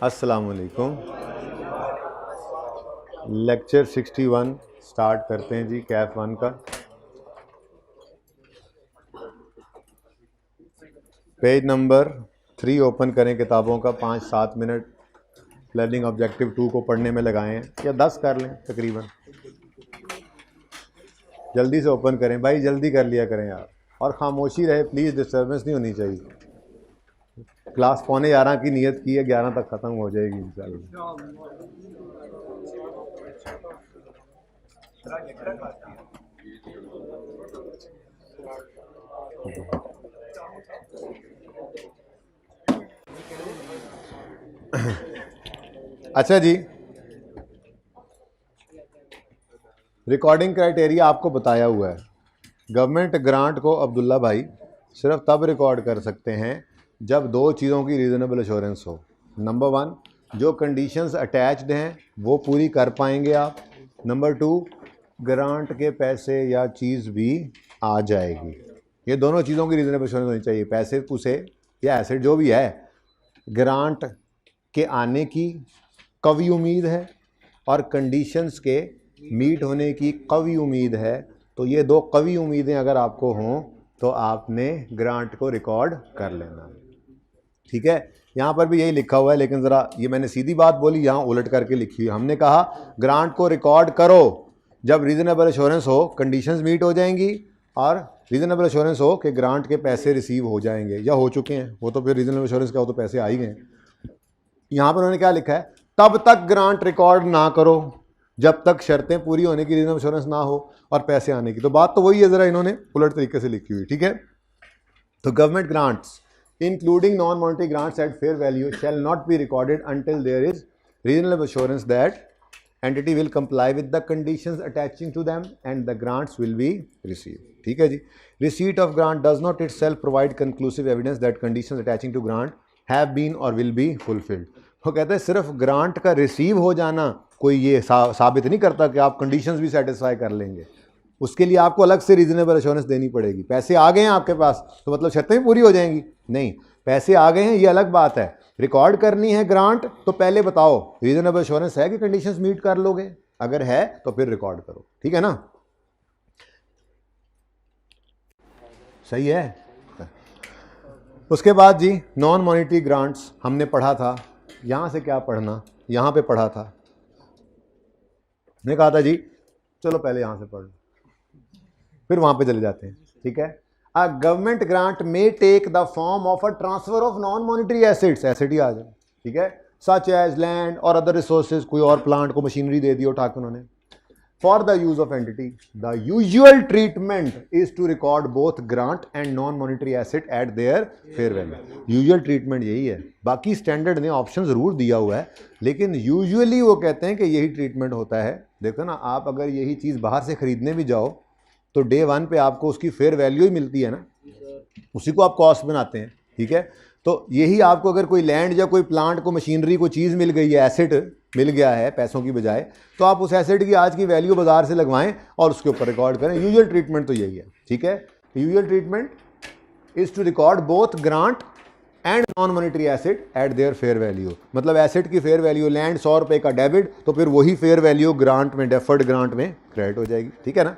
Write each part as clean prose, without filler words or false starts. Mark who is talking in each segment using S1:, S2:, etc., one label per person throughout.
S1: अस्सलाम वालेकुम। Lecture 61 start करते हैं जी, कैफ 1 का। पेज नंबर 3 ओपन करें किताबों का। 5-7 मिनट लर्निंग ऑब्जेक्टिव 2 को पढ़ने में लगाएं, या 10 कर लें तकरीबन। जल्दी से ओपन करें भाई, जल्दी कर लिया करें यार, और खामोशी रहे प्लीज़, डिस्टर्बेंस नहीं होनी चाहिए। क्लास 11:15 की नियत की है, 11 तक ख़त्म हो जाएगी इंशाल्लाह। अच्छा जी, रिकॉर्डिंग क्राइटेरिया आपको बताया हुआ है। गवर्नमेंट ग्रांट को अब्दुल्ला भाई सिर्फ तब रिकॉर्ड कर सकते हैं जब दो चीज़ों की रीज़नेबल एश्योरेंस हो। नंबर 1, जो कंडीशंस अटैच्ड हैं वो पूरी कर पाएंगे आप। नंबर 2, ग्रांट के पैसे या चीज़ भी आ जाएगी। ये दोनों चीज़ों की रीज़नेबल एश्योरेंस होनी चाहिए, पैसे उसे या एसेट जो भी है, ग्रांट के आने की कवी उम्मीद है और कंडीशंस के मीट होने की कवी उम्मीद है। तो ये दो कवी उम्मीदें अगर आपको हों तो आपने ग्रांट को रिकॉर्ड कर लेना। ठीक है, यहाँ पर भी यही लिखा हुआ है, लेकिन ज़रा ये मैंने सीधी बात बोली, यहाँ उलट करके लिखी हुई। हमने कहा ग्रांट को रिकॉर्ड करो जब रीज़नेबल एश्योरेंस हो, कंडीशंस मीट हो जाएंगी, और रीज़नेबल एश्योरेंस हो कि ग्रांट के पैसे रिसीव हो जाएंगे या हो चुके हैं। वो तो फिर रीज़नेबल एश्योरेंस का, वो तो पैसे आ ही गए। यहाँ पर उन्होंने क्या लिखा है, तब तक ग्रांट रिकॉर्ड ना करो जब तक शर्तें पूरी होने की, रीजनेबल एश्योरेंस ना हो और पैसे आने की। तो बात तो वही है, ज़रा इन्होंने उलट तरीके से लिखी हुई। ठीक है, तो government grants including non monetary grants at fair value shall not be recorded until there is reasonable assurance that entity will comply with the conditions attaching to them and the grants will be receive. ठीक है जी। Receipt of grant does not itself provide conclusive evidence that conditions attaching to grant have been और will be fulfilled. वो कहते हैं सिर्फ grant का receive हो जाना कोई ये साबित नहीं करता कि आप कंडीशंस भी सेटिस्फाई कर लेंगे। उसके लिए आपको अलग से रीजनेबल एश्योरेंस देनी पड़ेगी। पैसे आ गए हैं आपके पास तो मतलब शर्तें भी पूरी हो जाएंगी? नहीं, पैसे आ गए हैं ये अलग बात है। रिकॉर्ड करनी है ग्रांट तो पहले बताओ रीजनेबल एश्योरेंस है कि कंडीशंस मीट कर लोगे। अगर है तो फिर रिकॉर्ड करो। ठीक है ना, सही है। उसके बाद जी नॉन मॉनेटरी ग्रांट्स हमने पढ़ा था। यहाँ से क्या पढ़ना, यहाँ पे पढ़ा था, मैंने कहा था जी चलो पहले यहाँ से पढ़ लो फिर वहाँ पे चले जाते हैं। ठीक है, a government grant may take the form of a transfer of non monetary assets, asset ही आ जाए। ठीक है, सच एज लैंड और अदर रिसोर्सेज, कोई और प्लांट को मशीनरी दे दी उठा के उन्होंने। For the use of entity, the usual treatment is to record both grant and non-monetary asset at their fair value. Usual treatment यही है, बाकी स्टैंडर्ड ने ऑप्शन ज़रूर दिया हुआ है, लेकिन यूजुअली वो कहते हैं कि यही ट्रीटमेंट होता है। देखो ना, आप अगर यही चीज़ बाहर से ख़रीदने भी जाओ तो डे 1 पे आपको उसकी फेयर वैल्यू ही मिलती है ना, उसी को आप कॉस्ट बनाते हैं। ठीक है, तो यही आपको अगर कोई लैंड या कोई प्लांट को मशीनरी को चीज़ मिल गई है, एसेट मिल गया है पैसों की बजाय, तो आप उस एसेट की आज की वैल्यू बाजार से लगवाएं और उसके ऊपर रिकॉर्ड करें। यूजुअल ट्रीटमेंट तो यही है। ठीक है, usual treatment is to record both grant and non monetary asset at their fair value. मतलब एसेट की फेयर वैल्यू, लैंड 100 रुपये का डेबिट, तो फिर वही फेयर वैल्यू ग्रांट में, डेफर्ड ग्रांट में क्रेडिट हो जाएगी। ठीक है ना,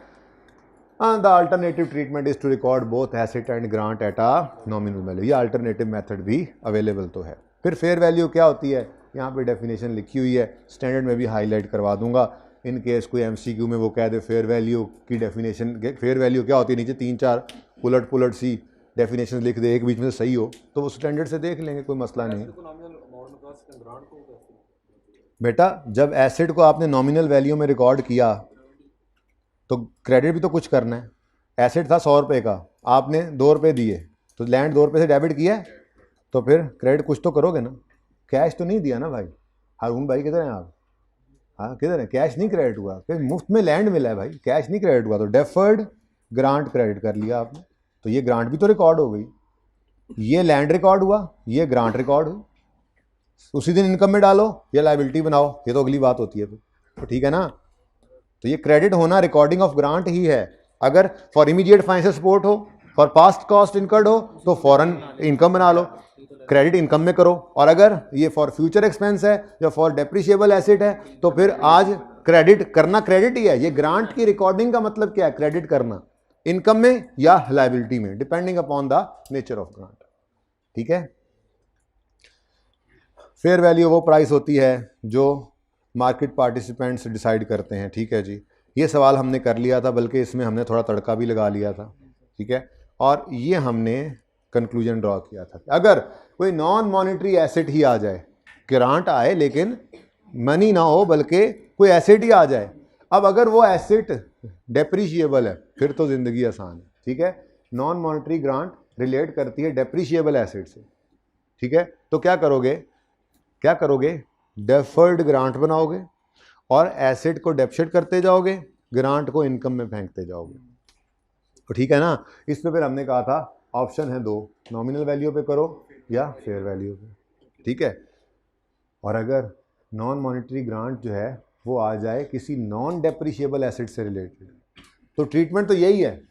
S1: the alternative treatment is to record both asset and grant at a nominal value. ये अल्टरनेटिव मेथड भी अवेलेबल तो है। फिर फेयर वैल्यू क्या होती है, यहाँ पे डेफिनेशन लिखी हुई है, स्टैंडर्ड में भी हाईलाइट करवा दूंगा इन केस कोई एमसीक्यू में वो कह दे फेयर वैल्यू की डेफिनेशन। फेयर वैल्यू क्या होती है, नीचे 3-4 उलट सी डेफिनेशन लिख दे, एक बीच में से सही हो तो वो स्टैंडर्ड से देख लेंगे, कोई मसला नहीं। बेटा जब एसेट को आपने नॉमिनल वैल्यू में रिकॉर्ड किया तो क्रेडिट भी तो कुछ करना है। एसेट था 100 रुपये का, आपने 2 रुपये दिए, तो लैंड 2 रुपये से डेबिट किया है, तो फिर क्रेडिट कुछ तो करोगे ना। कैश तो नहीं दिया ना भाई। हारून भाई किधर हैं आप? हाँ किधर है? कैश नहीं क्रेडिट हुआ, फिर मुफ्त में लैंड मिला है भाई, कैश नहीं क्रेडिट हुआ। तो डेफर्ड ग्रांट क्रेडिट कर लिया आपने, तो ये ग्रांट भी तो रिकॉर्ड हो गई। ये लैंड रिकॉर्ड हुआ, ये ग्रांट रिकॉर्ड हुई, उसी दिन इनकम में डालो या लायबिलिटी बनाओ, ये तो अगली बात होती है फिर। तो ठीक है ना, तो ये क्रेडिट होना रिकॉर्डिंग ऑफ ग्रांट ही है। अगर फॉर इमीडिएट फाइनेंशियल सपोर्ट हो फॉर पास्ट कॉस्ट इनकर्ड हो तो फॉरन इनकम बना लो, क्रेडिट इनकम में करो। और अगर ये फॉर फ्यूचर एक्सपेंस है या फॉर डेप्रिशिएबल एसेट है तो फिर आज क्रेडिट करना, क्रेडिट ही है। ये ग्रांट की रिकॉर्डिंग का मतलब क्या है? क्रेडिट करना, इनकम में या लायबिलिटी में, depending upon the nature of grant. ठीक है। फेयर वैल्यू वो प्राइस होती है जो मार्केट पार्टिसिपेंट्स डिसाइड करते हैं। ठीक है जी, ये सवाल हमने कर लिया था, बल्कि इसमें हमने थोड़ा तड़का भी लगा लिया था। ठीक है, और ये हमने कंक्लूजन ड्रॉ किया था। अगर कोई नॉन मॉनेटरी एसेट ही आ जाए, ग्रांट आए लेकिन मनी ना हो बल्कि कोई एसेट ही आ जाए, अब अगर वो एसेट डेप्रिशिएबल है फिर तो ज़िंदगी आसान है। ठीक है, नॉन मॉनेटरी ग्रांट रिलेट करती है डेप्रिशिएबल एसेट से। ठीक है, तो क्या करोगे, क्या करोगे, डेफर्ड ग्रांट बनाओगे और एसेट को डेप्शिएट करते जाओगे, ग्रांट को इनकम में फेंकते जाओगे। तो ठीक है ना। इस पे फिर हमने कहा था ऑप्शन है दो, नॉमिनल वैल्यू पे करो या फेयर वैल्यू पे। ठीक है, और अगर नॉन मॉनेटरी ग्रांट जो है वो आ जाए किसी नॉन डेप्रिशिएबल एसेट से रिलेटेड, तो ट्रीटमेंट तो यही है,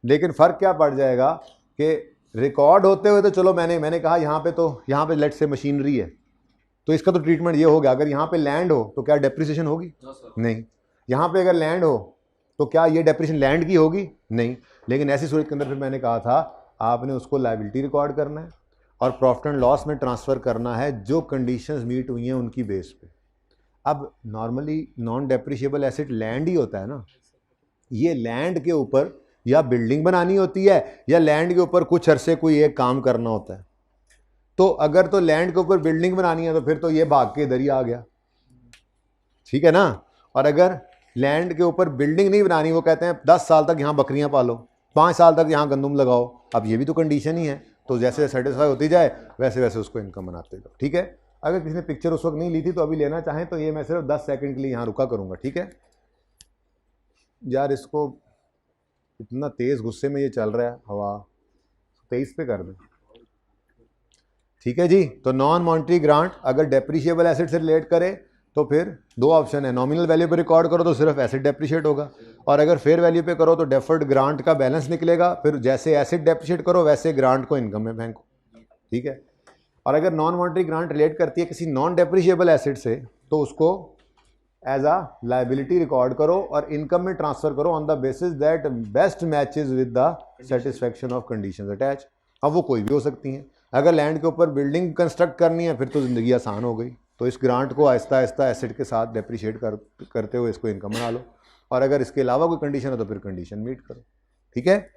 S1: लेकिन फ़र्क क्या पड़ जाएगा कि रिकॉर्ड होते हुए तो चलो मैंने कहा यहाँ पे, तो यहाँ पे लेट से मशीनरी है तो इसका तो ट्रीटमेंट ये हो गया। अगर यहाँ पे लैंड हो तो क्या डेप्रिसिएशन होगी? नहीं। यहाँ पे अगर लैंड हो तो क्या ये डेप्रिसिएशन लैंड की होगी? नहीं। लेकिन ऐसी सूरत के अंदर फिर मैंने कहा था आपने उसको लायबिलिटी रिकॉर्ड करना है और प्रॉफिट एंड लॉस में ट्रांसफ़र करना है जो कंडीशंस मीट हुई हैं उनकी बेस पे। अब normally non depreciable asset land ही होता है ना, ये लैंड के ऊपर या बिल्डिंग बनानी होती है या लैंड के ऊपर कुछ अरसे कोई एक काम करना होता है। तो अगर तो लैंड के ऊपर बिल्डिंग बनानी है तो फिर तो ये भाग के इधर ही आ गया। ठीक है ना। और अगर लैंड के ऊपर बिल्डिंग नहीं बनानी, वो कहते हैं 10 साल तक यहाँ बकरियां पालो, 5 साल तक यहाँ गंदुम लगाओ, अब ये भी तो कंडीशन ही है। तो जैसे सेटिस्फाई होती जाए वैसे वैसे उसको इनकम बनाते जाओ। ठीक है, अगर किसी ने पिक्चर उस वक्त नहीं ली थी तो अभी लेना चाहें तो ये मैं सिर्फ 10 सेकंड के लिए यहाँ रुका करूँगा। ठीक है यार, इसको इतना तेज़ गुस्से में ये चल रहा है, हवा 23 पे कर दें। ठीक है जी, तो नॉन मॉनेटरी ग्रांट अगर डेप्रिशिएबल एसेट से रिलेट करे तो फिर दो ऑप्शन है, नॉमिनल वैल्यू पे रिकॉर्ड करो तो सिर्फ एसेट डेप्रिशिएट होगा, और अगर फेयर वैल्यू पे करो तो डेफर्ड ग्रांट का बैलेंस निकलेगा, फिर जैसे एसेट डेप्रिशिएट करो वैसे ग्रांट को इनकम में फेंको। ठीक है, और अगर नॉन मॉनेटरी ग्रांट रिलेट करती है किसी नॉन डेप्रिशिएबल एसेट से तो उसको एज अ लायबिलिटी रिकॉर्ड करो और इनकम में ट्रांसफर करो on the basis that best matches with the satisfaction of conditions attach. अब वो कोई भी हो सकती हैं। अगर लैंड के ऊपर बिल्डिंग कंस्ट्रक्ट करनी है फिर तो ज़िंदगी आसान हो गई, तो इस ग्रांट को आहिस्ता आहिस्ता एसेट के साथ डेप्रिशिएट करते हुए इसको इनकम बना लो, और अगर इसके अलावा कोई कंडीशन है तो फिर कंडीशन मीट करो। ठीक है,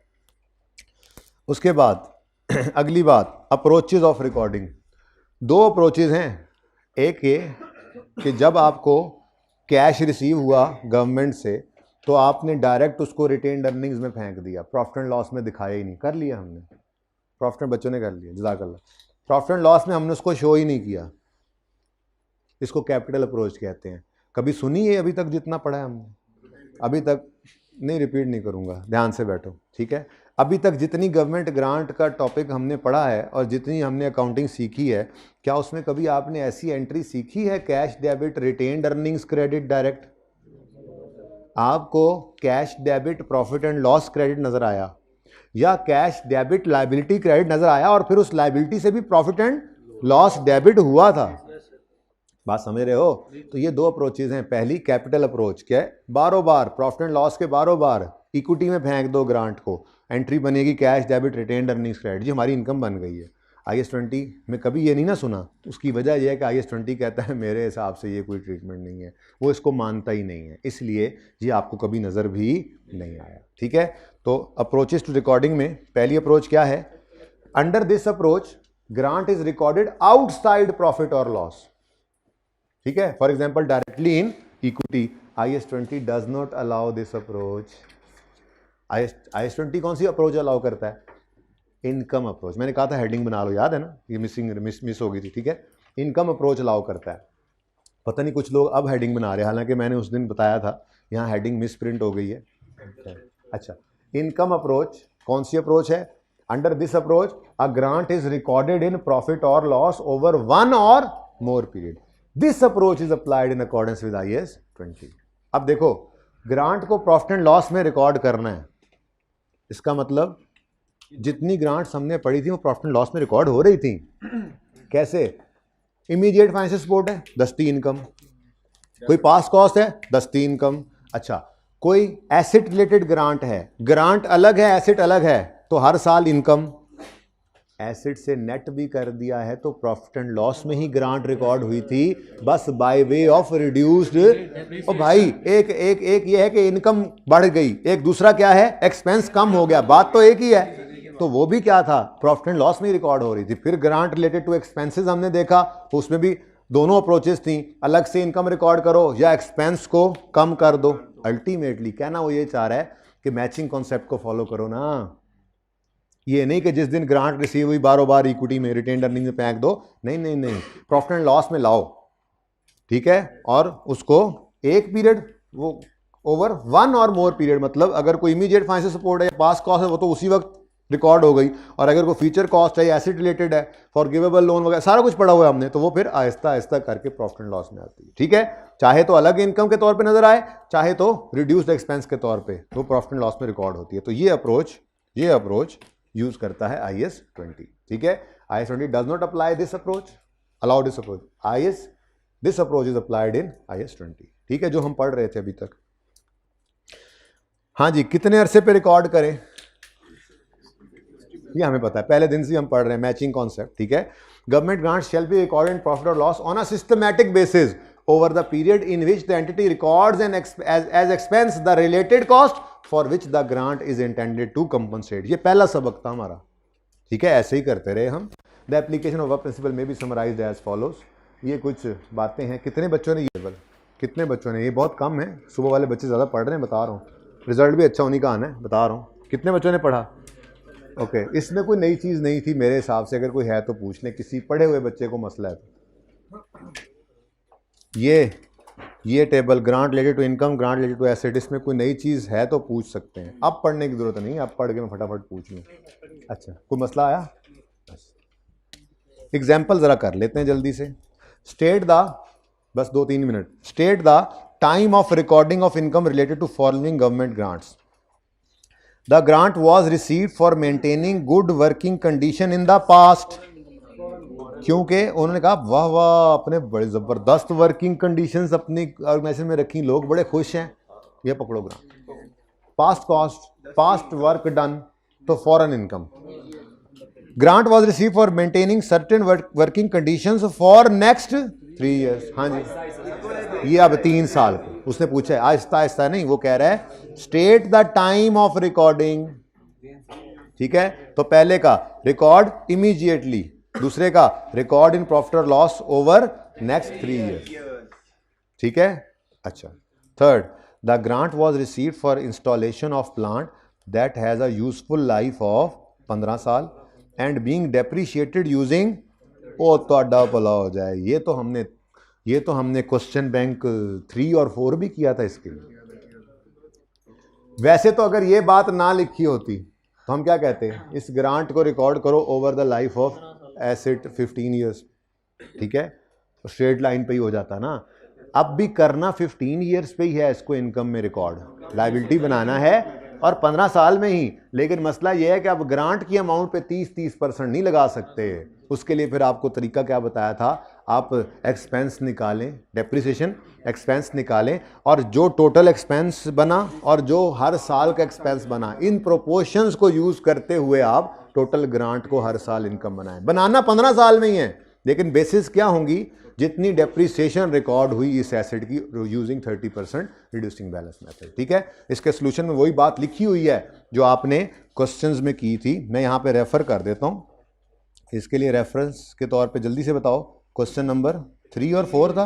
S1: उसके बाद अगली बात, अप्रोचेज ऑफ रिकॉर्डिंग। दो अप्रोचेज हैं, एक ये कि जब आपको कैश रिसीव हुआ गवर्नमेंट से तो आपने डायरेक्ट उसको रिटेन्ड अर्निंग्स में फेंक दिया, प्रॉफिट एंड लॉस में दिखाया ही नहीं, कर लिया हमने, प्रॉफिट एंड बच्चों ने कर लिया, जज़ाकल्लाह। प्रॉफिट एंड लॉस में हमने उसको शो ही नहीं किया, इसको कैपिटल अप्रोच कहते हैं। कभी सुनी है अभी तक जितना पढ़ा है हमने? अभी तक नहीं, रिपीट नहीं करूँगा, ध्यान से बैठो। ठीक है, अभी तक जितनी गवर्नमेंट ग्रांट का टॉपिक हमने पढ़ा है और जितनी हमने अकाउंटिंग सीखी है, क्या उसमें कभी आपने ऐसी एंट्री सीखी है cash debit retained earnings credit direct? आपको cash debit profit and loss credit नज़र आया या कैश डेबिट लायबिलिटी क्रेडिट नज़र आया और फिर उस लायबिलिटी से भी प्रॉफिट एंड लॉस डेबिट हुआ था? बात समझ रहे हो? तो ये दो अप्रोचेज हैं। पहली कैपिटल अप्रोच, क्या है, बारों बार प्रॉफिट एंड लॉस के बारों बार इक्विटी में फेंक दो ग्रांट को, एंट्री बनेगी cash debit retained earnings credit, जी हमारी इनकम बन गई है। IAS 20 में कभी ये नहीं ना सुना, उसकी वजह यह है कि IAS 20 कहता है मेरे हिसाब से ये कोई ट्रीटमेंट नहीं है, वो इसको मानता ही नहीं है, इसलिए ये आपको कभी नज़र भी नहीं आया। ठीक है, तो अप्रोचेस टू रिकॉर्डिंग में पहली अप्रोच क्या है, under this approach grant is recorded outside profit और लॉस। ठीक है, for example directly in equity. IAS 20 does not allow this approach. IAS 20 कौन सी अप्रोच अलाउ करता है? Income approach. मैंने कहा था हेडिंग बना लो, याद है ना, ये मिस हो गई थी। ठीक है, इनकम अप्रोच अलाउ करता है। पता नहीं कुछ लोग अब हेडिंग बना रहे हैं, हालांकि मैंने उस दिन बताया था यहाँ हेडिंग मिस प्रिंट हो गई है। अच्छा, इनकम अप्रोच कौन सी अप्रोच है? Under this approach a grant is recorded in profit और लॉस ओवर वन और more period. This approach is applied in accordance with IAS 20। अब देखो, ग्रांट को प्रॉफिट एंड लॉस में रिकॉर्ड करना है, इसका मतलब जितनी ग्रांट्स हमने पढ़ी थी वो प्रॉफिट एंड लॉस में रिकॉर्ड हो रही थी। कैसे? इमीडिएट फाइनेंशियल सपोर्ट है, दस्ती इनकम। कोई पास कॉस्ट है, दस्ती इनकम। अच्छा, कोई एसेट रिलेटेड ग्रांट है, ग्रांट अलग है एसेट अलग है, तो हर साल इनकम। एसेट से नेट भी कर दिया है तो प्रॉफिट एंड लॉस में ही ग्रांट रिकॉर्ड हुई थी, बस बाय वे ऑफ रिड्यूस्ड। ओ भाई, एक ये है कि इनकम बढ़ गई, एक दूसरा क्या है, एक्सपेंस कम हो गया, बात तो एक ही है। तो वो भी क्या था, प्रॉफिट एंड लॉस में ही रिकॉर्ड हो रही थी। फिर ग्रांट रिलेटेड टू एक्सपेंसेस हमने देखा, तो उसमें भी दोनों अप्रोचेस थी, अलग से इनकम रिकॉर्ड करो या एक्सपेंस को कम कर दो। अल्टीमेटली कहना वो ये चाह रहा है कि मैचिंग कॉन्सेप्ट को फॉलो करो ना। ये नहीं कि जिस दिन ग्रांट रिसीव हुई बारों बार इक्विटी में रिटेन्ड अर्निंग में फेंक दो, नहीं नहीं नहीं, प्रॉफिट एंड लॉस में लाओ, ठीक है। और उसको एक पीरियड, वो ओवर वन और मोर पीरियड, मतलब अगर कोई इमीडिएट फाइनेंशियल सपोर्ट है या पास कॉस्ट है वो तो उसी वक्त रिकॉर्ड हो गई, और अगर कोई फ्यूचर कॉस्ट है, एसेट रिलेटेड है, फॉरगिवेबल लोन वगैरह सारा कुछ पढ़ा हुआ है हमने, तो वो फिर आहिस्ता आहिस्ता करके प्रॉफिट एंड लॉस में आती है, ठीक है। चाहे तो अलग इनकम के तौर पे नजर आए, चाहे तो रिड्यूस्ड एक्सपेंस के तौर पे, तो प्रॉफिट एंड लॉस में रिकॉर्ड होती है। तो ये अप्रोच यूज करता है IAS 20, ठीक है। IAS 20 does not apply this approach, allow this approach. This approach is applied in IAS 20, ठीक है, जो हम पढ़ रहे थे अभी तक। हाँ जी, कितने अरसे पे रिकॉर्ड करें ये हमें पता है, पहले दिन से हम पढ़ रहे हैं मैचिंग कॉन्सेप्ट, ठीक है। Government grant shall be recorded in profit और loss on a systematic basis over the period in which the entity records as expense the related cost for which the grant is intended to compensate। ये पहला सबक था हमारा, ठीक है। ऐसे ही करते रहे हम। The application of a principle may be summarized as follows। ये कुछ बातें हैं। कितने बच्चों ने ये बहुत कम है, सुबह वाले बच्चे ज़्यादा पढ़ रहे हैं, बता रहा हूँ, रिजल्ट भी अच्छा होने का आना है, बता रहा हूँ। कितने बच्चों ने पढ़ा? ओके, इसमें कोई नई चीज़ नहीं थी मेरे हिसाब से, अगर कोई है तो पूछ लें, किसी पढ़े हुए बच्चे को मसला है तो। ये table grant related to income, grant related to asset, इसमें कोई नई चीज़ है तो पूछ सकते हैं। अब पढ़ने की जरूरत नहीं, अब पढ़ के मैं फटाफट पूछ लूँ। अच्छा, कोई मसला आया? एग्जाम्पल ज़रा कर लेते हैं जल्दी से। स्टेट द, बस 2-3 मिनट, state the time of recording of income related to following government grants. The grant was received for maintaining good working condition in the past, क्योंकि उन्होंने कहा वाह वाह, अपने बड़े ज़बरदस्त वर्किंग कंडीशंस अपनी ऑर्गेनाइजेशन में रखी, लोग बड़े खुश हैं, ये पकड़ो grant. Past cost, past work done, तो foreign income. Grant was receive for maintaining certain working conditions for next 3 years। हाँ जी, ये अब 3 साल को उसने पूछा है, आहिस्ता आहिस्ता नहीं, वो कह रहा है state the time of recording, ठीक है। तो पहले का रिकॉर्ड इमीडिएटली, दूसरे का रिकॉर्ड इन प्रॉफिट और लॉस ओवर नेक्स्ट 3 years, ठीक है। अच्छा, third, the grant was received for installation of plant that has a useful life of 15 साल एंड बीइंग डेप्रिशिएटेड यूजिंग, ओ तो भला हो जाए, ये तो हमने क्वेश्चन बैंक 3 और 4 भी किया था इसके लिए। वैसे तो अगर ये बात ना लिखी होती तो हम क्या कहते हैं, इस ग्रांट को रिकॉर्ड करो over the life of asset 15 years, ठीक है, तो स्ट्रेट लाइन पे ही हो जाता ना। अब भी करना 15 years पे ही है इसको इनकम में रिकॉर्ड, लायबिलिटी बनाना है और 15 साल में ही। लेकिन मसला यह है कि अब ग्रांट की अमाउंट पे 30% नहीं लगा सकते। उसके लिए फिर आपको तरीका क्या बताया था, आप एक्सपेंस निकालें, डेप्रिसिएशन एक्सपेंस निकालें, और जो टोटल एक्सपेंस बना और जो हर साल का एक्सपेंस बना, इन प्रोपोर्शंस को यूज़ करते हुए आप टोटल ग्रांट को हर साल इनकम बनाएं। बनाना 15 साल में ही है, लेकिन बेसिस क्या होंगी, जितनी डेप्रिसिएशन रिकॉर्ड हुई इस एसेट की, यूजिंग 30% रिड्यूसिंग बैलेंस मेथड, ठीक है। इसके सोल्यूशन में वही बात लिखी हुई है जो आपने क्वेश्चंस में की थी। मैं यहाँ पे रेफर कर देता हूँ, इसके लिए रेफरेंस के तौर पे जल्दी से बताओ, क्वेश्चन नंबर 3 और 4 था,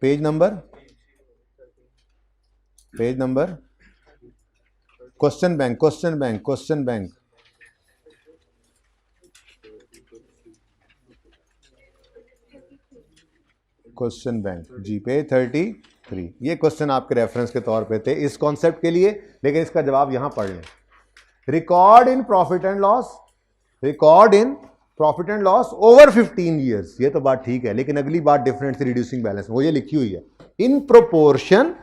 S1: पेज नंबर, क्वेश्चन बैंक जी, पेज 33। ये क्वेश्चन आपके रेफरेंस के तौर पे थे इस कॉन्सेप्ट के लिए, लेकिन इसका जवाब यहां पढ़ लें। Record in profit and loss over 15 years, ये तो बात ठीक है, लेकिन अगली बात डिफरेंट थी रिड्यूसिंग बैलेंस, वो ये लिखी हुई है, in proportion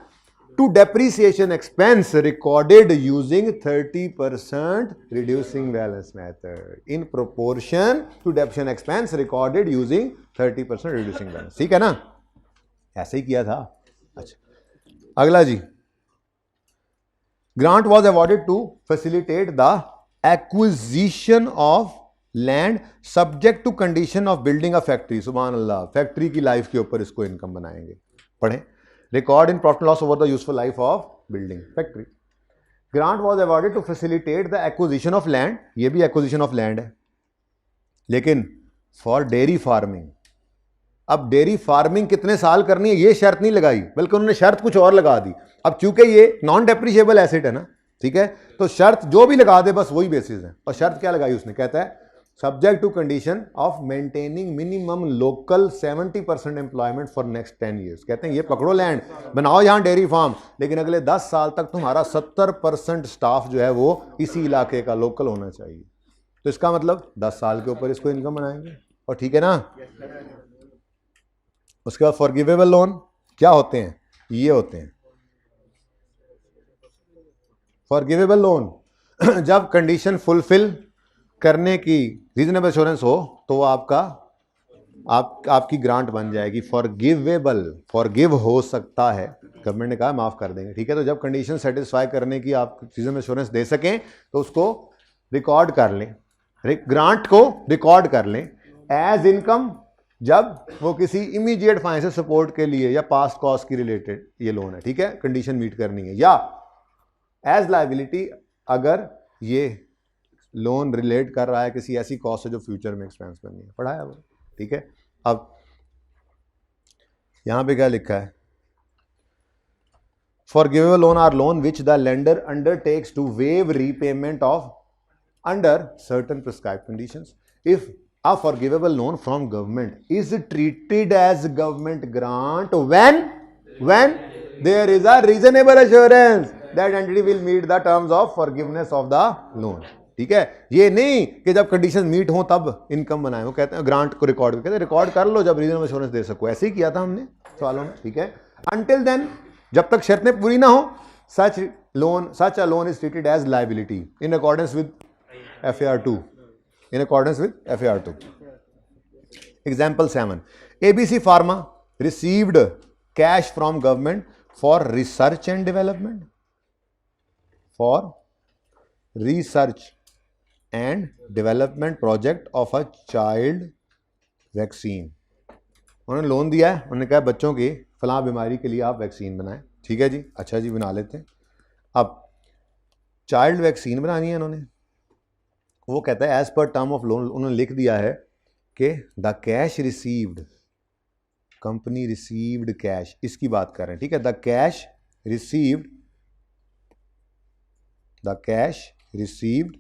S1: to depreciation expense recorded using 30% reducing balance method in proportion to depreciation expense recorded using 30% reducing balance. ठीक है ना, ऐसे ही किया था. अच्छा अगला जी, grant was awarded to facilitate the acquisition of land subject to condition of building a factory. सुभान अल्लाह, factory की लाइफ के ऊपर इसको इनकम बनाएंगे. पढ़ें, record in profit loss over the useful life of building factory. Grant was awarded to facilitate the acquisition of land. ये भी acquisition of land है, लेकिन for dairy farming. अब डेयरी फार्मिंग कितने साल करनी है ये शर्त नहीं लगाई, बल्कि उन्होंने शर्त कुछ और लगा दी. अब चूंकि ये नॉन डेप्रिशिएबल एसेट है ना, ठीक है, तो शर्त जो भी लगा दे बस वही बेसिस है. और शर्त क्या लगाई उसने, कहता है subject to condition of maintaining minimum local 70% employment for next 10 years. कहते हैं ये पकड़ो लैंड, बनाओ यहां डेयरी फार्म, लेकिन अगले 10 साल तक तुम्हारा 70% स्टाफ जो है वो इसी इलाके का लोकल होना चाहिए. तो इसका मतलब 10 साल के ऊपर इसको इनकम बनाएंगे. और ठीक है ना. उसके बाद फॉरगिवेबल लोन क्या होते हैं, ये होते हैं फॉरगिवेबल लोन. जब कंडीशन फुलफिल करने की रीजनेबल एश्योरेंस हो तो वो आपकी ग्रांट बन जाएगी. फॉरगिवेबल, फॉरगिव हो सकता है, गवर्नमेंट ने कहा माफ कर देंगे. ठीक है, तो जब कंडीशन सेटिस्फाई करने की आप रीजनेबल एश्योरेंस दे सकें तो उसको रिकॉर्ड कर लें, ग्रांट को रिकॉर्ड कर लें एज इनकम जब वो किसी इमीडिएट फाइनेंशियल सपोर्ट के लिए या पास्ट कॉस्ट की रिलेटेड ये लोन है. ठीक है, कंडीशन मीट करनी है. या एज लायबिलिटी अगर ये लोन रिलेट कर रहा है किसी ऐसी कॉस्ट से जो फ्यूचर में एक्सपेंस करनी है. पढ़ाया वो. ठीक है, अब यहां पे क्या लिखा है, forgivable loan are loan which the lender undertakes to waive repayment of under certain prescribed conditions. If a forgivable loan from government is treated as government grant when there is a reasonable assurance that entity will meet the terms of forgiveness of the loan. ठीक है, ये नहीं कि जब condition meet हो तब income बनाए. वो कहते हैं ग्रांट को रिकॉर्ड, कहते हैं रिकॉर्ड कर लो जब रीजनेबल एश्योरेंस दे सको. ऐसे ही किया था हमने सवालों में. ठीक है, अंटिल देन जब तक शर्तें पूरी ना हो such a loan is treated as liability in accordance with FAR 2. In accordance with FAR 2. Example 7. ABC Pharma received cash from government for research and development. For research and development project of a child vaccine. उन्होंने loan दिया है, उन्होंने कहा बच्चों की फलां बीमारी के लिए आप वैक्सीन बनाएं. ठीक है जी, अच्छा जी बना लेते हैं. अब चाइल्ड वैक्सीन बनानी है इन्होंने. वो कहता है एज पर टर्म ऑफ लोन उन्होंने लिख दिया है कि the cash received, company received cash, इसकी बात कर रहे हैं. ठीक है, the cash received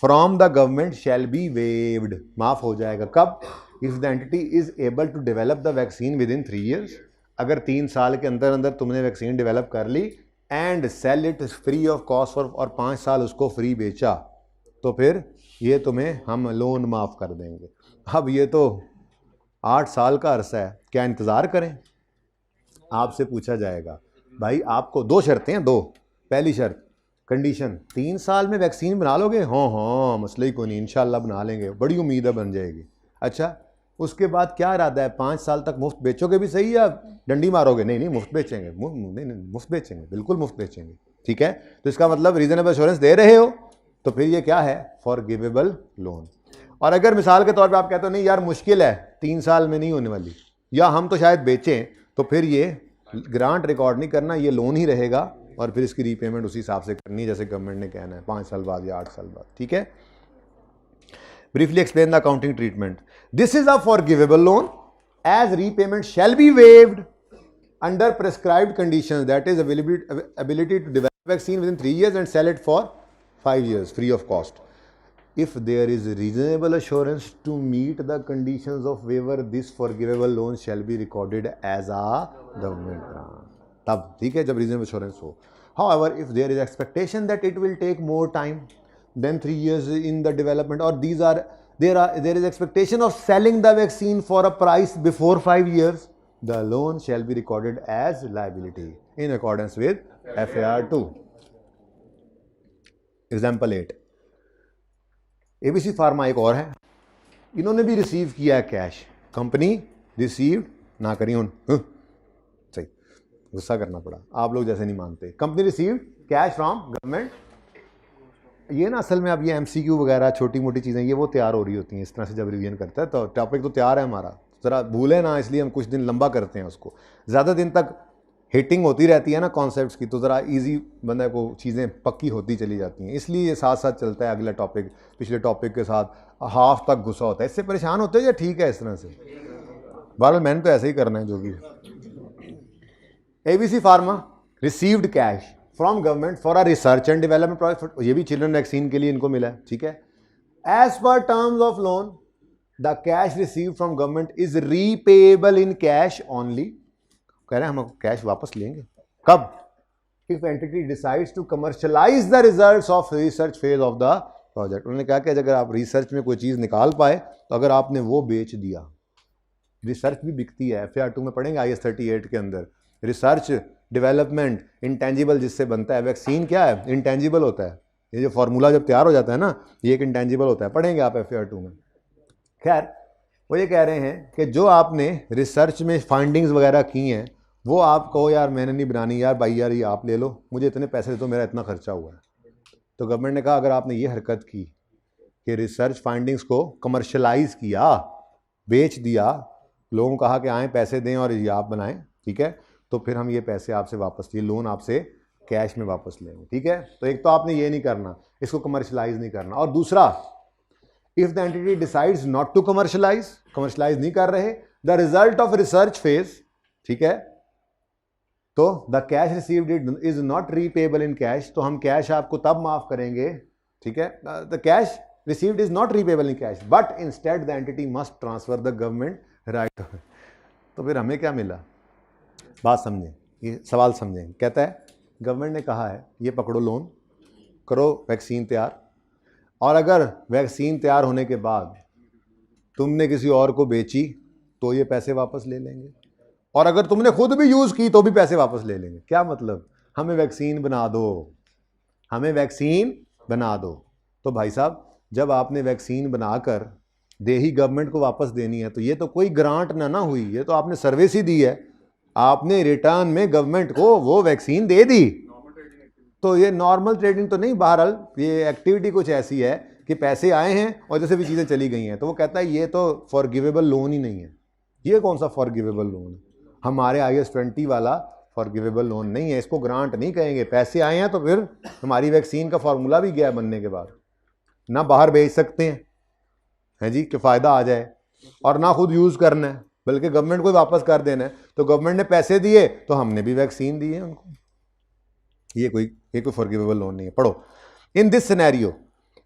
S1: from the government shall be waived. माफ हो जाएगा कब, if the entity is able to develop the vaccine within 3 years. अगर 3 साल के अंदर अंदर तुमने वैक्सीन डेवलप कर ली and sell it free of cost और 5 साल उसको फ्री बेचा तो फिर ये तुम्हें हम लोन माफ़ कर देंगे. अब ये तो 8 साल का अरसा है, क्या इंतज़ार करें. आपसे पूछा जाएगा भाई आपको 2 शर्तें हैं, 2. पहली शर्त कंडीशन 3 साल में वैक्सीन बना लोगे. हाँ मसले ही कोई नहीं, इंशाल्लाह बना लेंगे, बड़ी उम्मीद है बन जाएगी. अच्छा उसके बाद क्या इरादा है, 5 साल तक मुफ्त बेचोगे भी सही या डंडी मारोगे. नहीं मुफ्त बेचेंगे, मुफ्त बेचेंगे, बिल्कुल मुफ्त बेचेंगे. ठीक है, तो इसका मतलब रीजनेबल एश्योरेंस दे रहे हो तो फिर ये क्या है, फॉरगिवेबल लोन. और अगर मिसाल के तौर पे आप कहते हो नहीं यार मुश्किल है 3 साल में नहीं होने वाली, या हम तो शायद बेचें, तो फिर ये ग्रांट रिकॉर्ड नहीं करना, ये लोन ही रहेगा और फिर इसकी रीपेमेंट उसी हिसाब से करनी है जैसे गवर्नमेंट ने कहना है 5 साल बाद या 8 साल बाद. ठीक है, briefly explain the accounting treatment. This is a forgivable loan as repayment shall be waived under prescribed conditions, that is ability to develop vaccine within 3 years and sell it for 5 years free of cost. If there is reasonable assurance to meet the conditions of waiver, this forgivable loan shall be recorded as a government grant. तब ठीक है जब reasonable assurance हो. However, if there is expectation that it will take more time then 3 years in the development, or there is expectation of selling the vaccine for a price before 5 years, the loan shall be recorded as liability in accordance with FAR 2. Example 8, ABC pharma एक और है, इन्होंने भी receive किया है cash, company received ना करी हूं सही, गुस्सा करना पड़ा, आप लोग जैसे नहीं मानते। Company received cash from government, ये ना असल में अब ये MCQ वगैरह छोटी मोटी चीज़ें ये वो तैयार हो रही होती हैं इस तरह से जब रिवीजन करता है, तो टॉपिक तो तैयार है हमारा, ज़रा भूले ना, इसलिए हम कुछ दिन लंबा करते हैं उसको, ज़्यादा दिन तक हिटिंग होती रहती है ना कॉन्सेप्ट्स की, तो ज़रा इजी बंदे को चीज़ें पक्की होती चली जाती हैं, इसलिए ये साथ साथ चलता है। अगला टॉपिक पिछले टॉपिक के साथ हाफ तक घुसा होता है, इससे परेशान होते हो या ठीक है इस तरह से? बहरहाल मैंने तो ऐसे ही करना है जो भी। ABC pharma received cash from government for a research and development project, ये भी चिल्ड्रन वैक्सीन के लिए इनको मिला है, ठीक है। As per terms of loan the cash received from government is repayable in cash only, कह रहे हैं हम कैश वापस लेंगे कब? If entity decides to commercialise the results of research phase of the project. उन्होंने कहा कि अगर आप रिसर्च में कोई चीज़ निकाल पाए तो अगर आपने वो बेच दिया, रिसर्च भी बिकती है, FAR 2 में पढ़ेंगे IS 38 के अंदर, रिसर्च डेवलपमेंट इंटेंजिबल जिससे बनता है, वैक्सीन क्या है? इंटेंजिबल होता है, ये जो फार्मूला जब तैयार हो जाता है ना ये एक इंटेंजिबल होता है, पढ़ेंगे आप FAR 2 में। खैर वो ये कह रहे हैं कि जो आपने रिसर्च में फाइंडिंग्स वगैरह की हैं वो आप कहो यार मैंने नहीं बनानी, यार भाई यार ये आप ले लो, मुझे इतने पैसे दे दो, मेरा इतना खर्चा हुआ है। तो गवर्नमेंट ने कहा अगर आपने ये हरकत की कि रिसर्च फाइंडिंग्स को कमर्शलाइज किया, बेच दिया, लोगों को कहा कि आएँ पैसे दें और ये आप बनाएं, ठीक है, तो फिर हम ये पैसे आपसे वापस, ये लोन आपसे कैश में वापस लेंगे, ठीक है। तो एक तो आपने ये नहीं करना, इसको कमर्शलाइज नहीं करना, और दूसरा if the entity decides not to commercialise नहीं कर रहे, the result of research phase, ठीक है, तो the cash received is not repayable in cash, तो हम कैश आपको तब माफ करेंगे, ठीक है, the cash received is not repayable in cash but instead the entity must transfer the government right. तो फिर हमें क्या मिला? बात समझें, ये सवाल समझें। कहता है गवर्नमेंट ने कहा है ये पकड़ो लोन, करो वैक्सीन तैयार, और अगर वैक्सीन तैयार होने के बाद तुमने किसी और को बेची तो ये पैसे वापस ले लेंगे, और अगर तुमने खुद भी यूज़ की तो भी पैसे वापस ले लेंगे। क्या मतलब? हमें वैक्सीन बना दो, हमें वैक्सीन बना दो। तो भाई साहब जब आपने वैक्सीन बनाकर दे ही गवर्नमेंट को वापस देनी है तो ये तो कोई ग्रांट ना हुई, ये तो आपने सर्विस ही दी है, आपने रिटर्न में गवर्नमेंट को वो वैक्सीन दे दी। तो ये नॉर्मल ट्रेडिंग तो नहीं, बहरहाल ये एक्टिविटी कुछ ऐसी है कि पैसे आए हैं और जैसे भी चीज़ें चली गई हैं। तो वो कहता है ये तो फॉरगिवेबल लोन ही नहीं है। ये कौन सा फॉरगिवेबल लोन है? हमारे IS 20 वाला फॉरगिवेबल लोन नहीं है, इसको ग्रांट नहीं कहेंगे। पैसे आए हैं तो फिर हमारी वैक्सीन का फार्मूला भी गया बनने के बाद, ना बाहर बेच सकते हैं जी कि फ़ायदा आ जाए, और ना खुद यूज़ करना है, बल्कि गवर्नमेंट को वापस कर देना है। तो गवर्नमेंट ने पैसे दिए तो हमने भी वैक्सीन दी है उनको। ये कोई फॉरगिवेबल लोन नहीं है। पढ़ो, in this scenario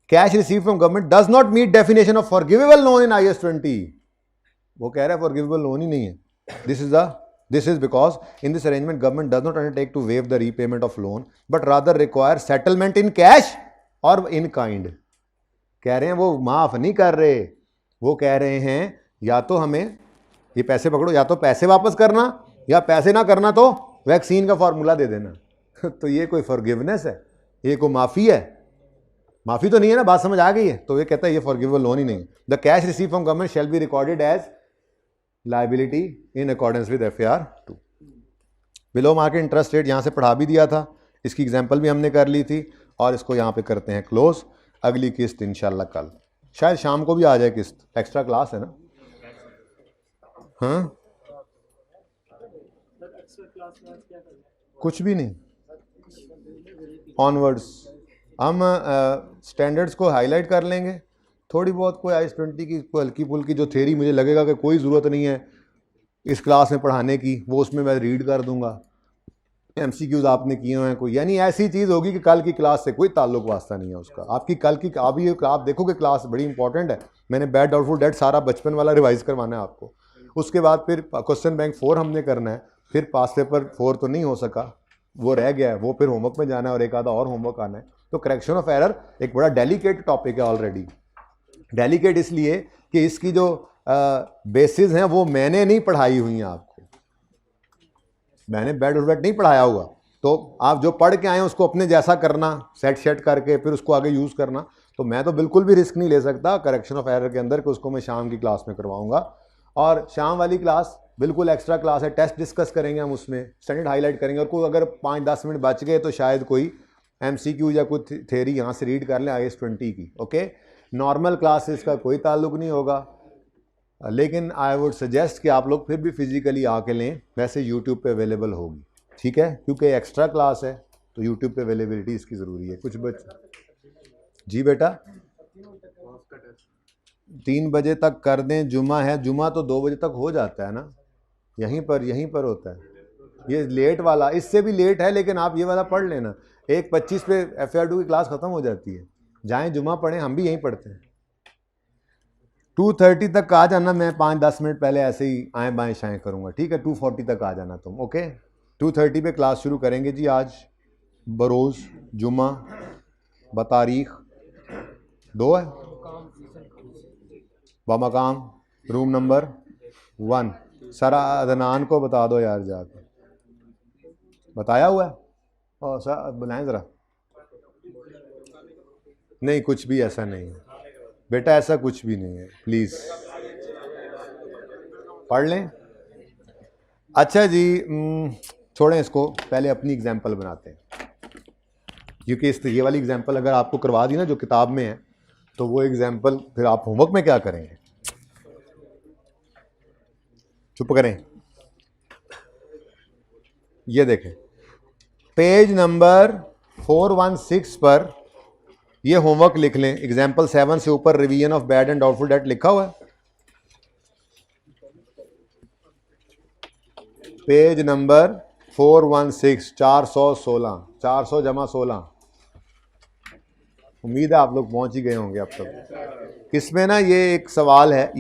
S1: cash receive from government does not meet definition of forgivable loan in IS 20। वो कह रहा है फॉरगिवेबल लोन ही नहीं है। This is because in this arrangement government does not undertake to waive the repayment of loan but rather require settlement in cash और in kind। कह रहे हैं वो माफ नहीं कर रहे, वो कह रहे हैं या तो हमें ये पैसे पकड़ो, या तो पैसे वापस करना, या पैसे ना करना तो वैक्सीन का फॉर्मूला दे देना। तो ये कोई फॉरगिवनेस है? ये कोई माफ़ी है? माफ़ी तो नहीं है ना, बात समझ आ गई है। तो ये कहता है ये फॉरगिवेबल लोन ही नहीं है। The cash receive from government shall be recorded as liability in accordance with FAR 2। Below market interest rate यहाँ से पढ़ा भी दिया था, इसकी एग्जांपल भी हमने कर ली थी, और इसको यहाँ पे करते हैं क्लोज। अगली किस्त इंशाल्लाह कल, शायद शाम को भी आ जाए किस्त, एक्स्ट्रा क्लास है ना। हाँ कुछ भी नहीं, ऑनवर्ड्स हम स्टैंडर्ड्स को हाईलाइट कर लेंगे, थोड़ी बहुत कोई IS 20 की हल्की फुल्की जो थ्योरी मुझे लगेगा कि कोई ज़रूरत नहीं है इस क्लास में पढ़ाने की, वो उसमें मैं रीड कर दूंगा। MCQs आपने किए हैं कोई, यानी ऐसी चीज़ होगी कि कल की क्लास से कोई ताल्लुक वास्ता नहीं है उसका। आपकी कल की आप देखोगे क्लास बड़ी इंपॉर्टेंट है। मैंने बैड डाउटफुल डेट सारा बचपन वाला रिवाइज करवाना है आपको। उसके बाद फिर क्वेश्चन बैंक 4 हमने करना है, फिर पास पेपर 4 तो नहीं हो सका, वो रह गया है, वो फिर होमवर्क में जाना है और एक आधा और होमवर्क आना है। तो करेक्शन ऑफ एरर एक बड़ा डेलिकेट टॉपिक है ऑलरेडी। डेलिकेट इसलिए कि इसकी जो बेसिस हैं वो मैंने नहीं पढ़ाई हुई हैं आपको, मैंने बेड और वेट नहीं पढ़ाया हुआ, तो आप जो पढ़ के आए हैं उसको अपने जैसा करना, सेट करके फिर उसको आगे यूज़ करना। तो मैं तो बिल्कुल भी रिस्क नहीं ले सकता करेक्शन ऑफ एरर के अंदर कि उसको मैं शाम की क्लास में करवाऊंगा। और शाम वाली क्लास बिल्कुल एक्स्ट्रा क्लास है, टेस्ट डिस्कस करेंगे हम उसमें, स्टैंडर्ड हाईलाइट करेंगे, और कोई अगर 5-10 मिनट बच गए तो शायद कोई MCQ या कुछ थ्योरी यहाँ से रीड कर लें IAS 20 की। ओके, नॉर्मल क्लासेस का कोई ताल्लुक नहीं होगा, लेकिन आई वुड सजेस्ट कि आप लोग फिर भी फिजिकली आके लें, वैसे यूट्यूब पे अवेलेबल होगी, ठीक है, क्योंकि एक्स्ट्रा क्लास है तो यूट्यूब पे अवेलेबिलिटी इसकी ज़रूरी है। कुछ जी बेटा 3 बजे तक कर दें, जुमा है, जुमा तो 2 बजे तक हो जाता है ना, यहीं पर होता है। ये लेट वाला इससे भी लेट है, लेकिन आप ये वाला पढ़ लेना, 1:25 पे FAR2 की क्लास ख़त्म हो जाती है, जाएं जुमा पढ़ें, हम भी यहीं पढ़ते हैं। 2:30 तक आ जाना, मैं 5-10 मिनट पहले ऐसे ही आएँ बाएँ शाएँ करूँगा, ठीक है। 2:40 तक आ जाना तुम, ओके। 2:30 पे क्लास शुरू करेंगे जी आज, बरोज़ जुमा, बतारीख 2 है, बमकाम रूम नंबर 1। सरा अदनान को बता दो यार जाके, बताया हुआ है, और सर बुलाएं ज़रा। नहीं, कुछ भी ऐसा नहीं है बेटा, ऐसा कुछ भी नहीं है, प्लीज़ पढ़ लें। अच्छा जी, छोड़ें इसको, पहले अपनी एग्जाम्पल बनाते हैं, क्योंकि ये वाली एग्जाम्पल अगर आपको करवा दी ना जो किताब में है, तो वो एग्जाम्पल फिर आप होमवर्क में क्या करेंगे। चुप करें। ये देखें पेज नंबर 416 पर ये होमवर्क लिख लें, एग्जाम्पल 7 से ऊपर revision of bad and doubtful debt लिखा हुआ है, पेज नंबर 416, 416, 400 जमा 16। उम्मीद है आप लोग पहुंच ही गए होंगे अब तक। इसमें ना ये एक सवाल है,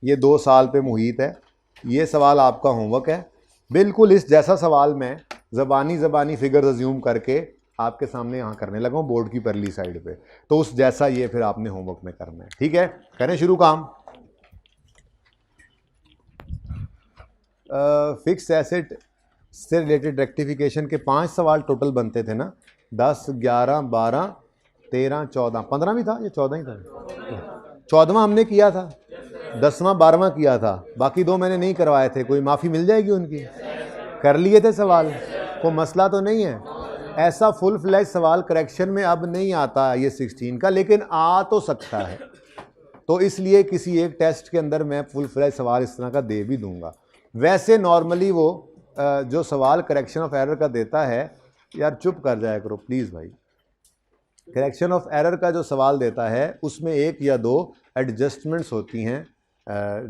S1: ये 2 साल पे मुहित है, ये सवाल आपका होमवर्क है, बिल्कुल इस जैसा सवाल मैं ज़बानी फिगर्स अज्यूम करके आपके सामने यहाँ करने लगा हूँ बोर्ड की परली साइड पे, तो उस जैसा ये फिर आपने होमवर्क में करना है, ठीक है। करें शुरू काम। फिक्स एसेट से रिलेटेड रेक्टिफिकेशन के 5 सवाल टोटल बनते थे ना, 10, 11, 12, 13, 14, 15 भी था, ये 14 ही था, 14वां हमने किया था, 10वां 12वां किया था, बाकी 2 मैंने नहीं करवाए थे, कोई माफ़ी मिल जाएगी उनकी, कर लिए थे सवाल, कोई मसला तो नहीं है। ऐसा फुल फ्लैश सवाल करेक्शन में अब नहीं आता ये 16 का, लेकिन आ तो सकता है, तो इसलिए किसी एक टेस्ट के अंदर मैं फुल फ्लैश सवाल इस तरह का दे भी दूंगा। वैसे नॉर्मली वो जो सवाल करेक्शन ऑफ एरर का देता है, यार चुप कर जाया करो प्लीज़ भाई, करेक्शन ऑफ एरर का जो सवाल देता है उसमें 1 या 2 एडजस्टमेंट्स होती हैं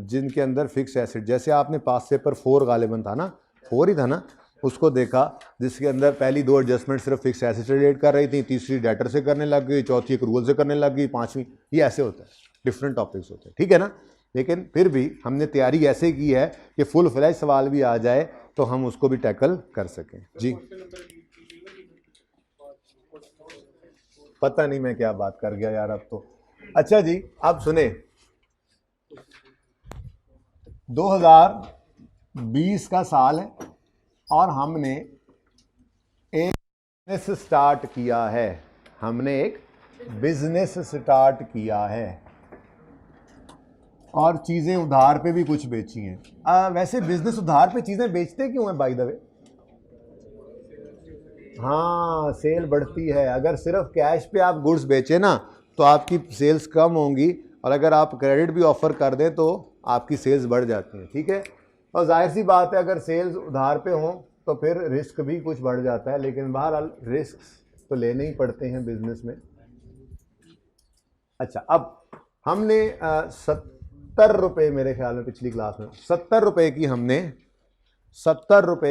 S1: जिनके अंदर फिक्स एसेट, जैसे आपने पास पेपर 4 गालिबन था ना, 4 ही था ना, उसको देखा, जिसके अंदर पहली 2 एडजस्टमेंट सिर्फ फिक्स एसेट से रिलेट कर रही थी, तीसरी डेटर से करने लग गई, चौथी एक्रूअल से करने लग गई, 5वीं, ये ऐसे होता है, डिफरेंट टॉपिक्स होते हैं, ठीक है ना। लेकिन फिर भी हमने तैयारी ऐसे की है कि फुल फ्लैश सवाल भी आ जाए तो हम उसको भी टैकल कर सकें। जी पता नहीं मैं क्या बात कर गया यार अब तो। अच्छा जी, अब सुने, 2020 का साल है और हमने एक बिजनेस स्टार्ट किया है, हमने एक बिजनेस स्टार्ट किया है और चीज़ें उधार पे भी कुछ बेची हैं। वैसे बिजनेस उधार पे चीज़ें बेचते क्यों हैं बाय द वे? हाँ, सेल बढ़ती है, अगर सिर्फ कैश पे आप गुड्स बेचे ना तो आपकी सेल्स कम होंगी, और अगर आप क्रेडिट भी ऑफर कर दें तो आपकी सेल्स बढ़ जाती हैं, ठीक है। और जाहिर सी बात है अगर सेल्स उधार पे हों तो फिर रिस्क भी कुछ बढ़ जाता है, लेकिन बहरहाल रिस्क तो लेने ही पड़ते हैं बिजनेस में। अच्छा, अब हमने 70 रुपये, मेरे ख्याल में पिछली क्लास में 70 रुपये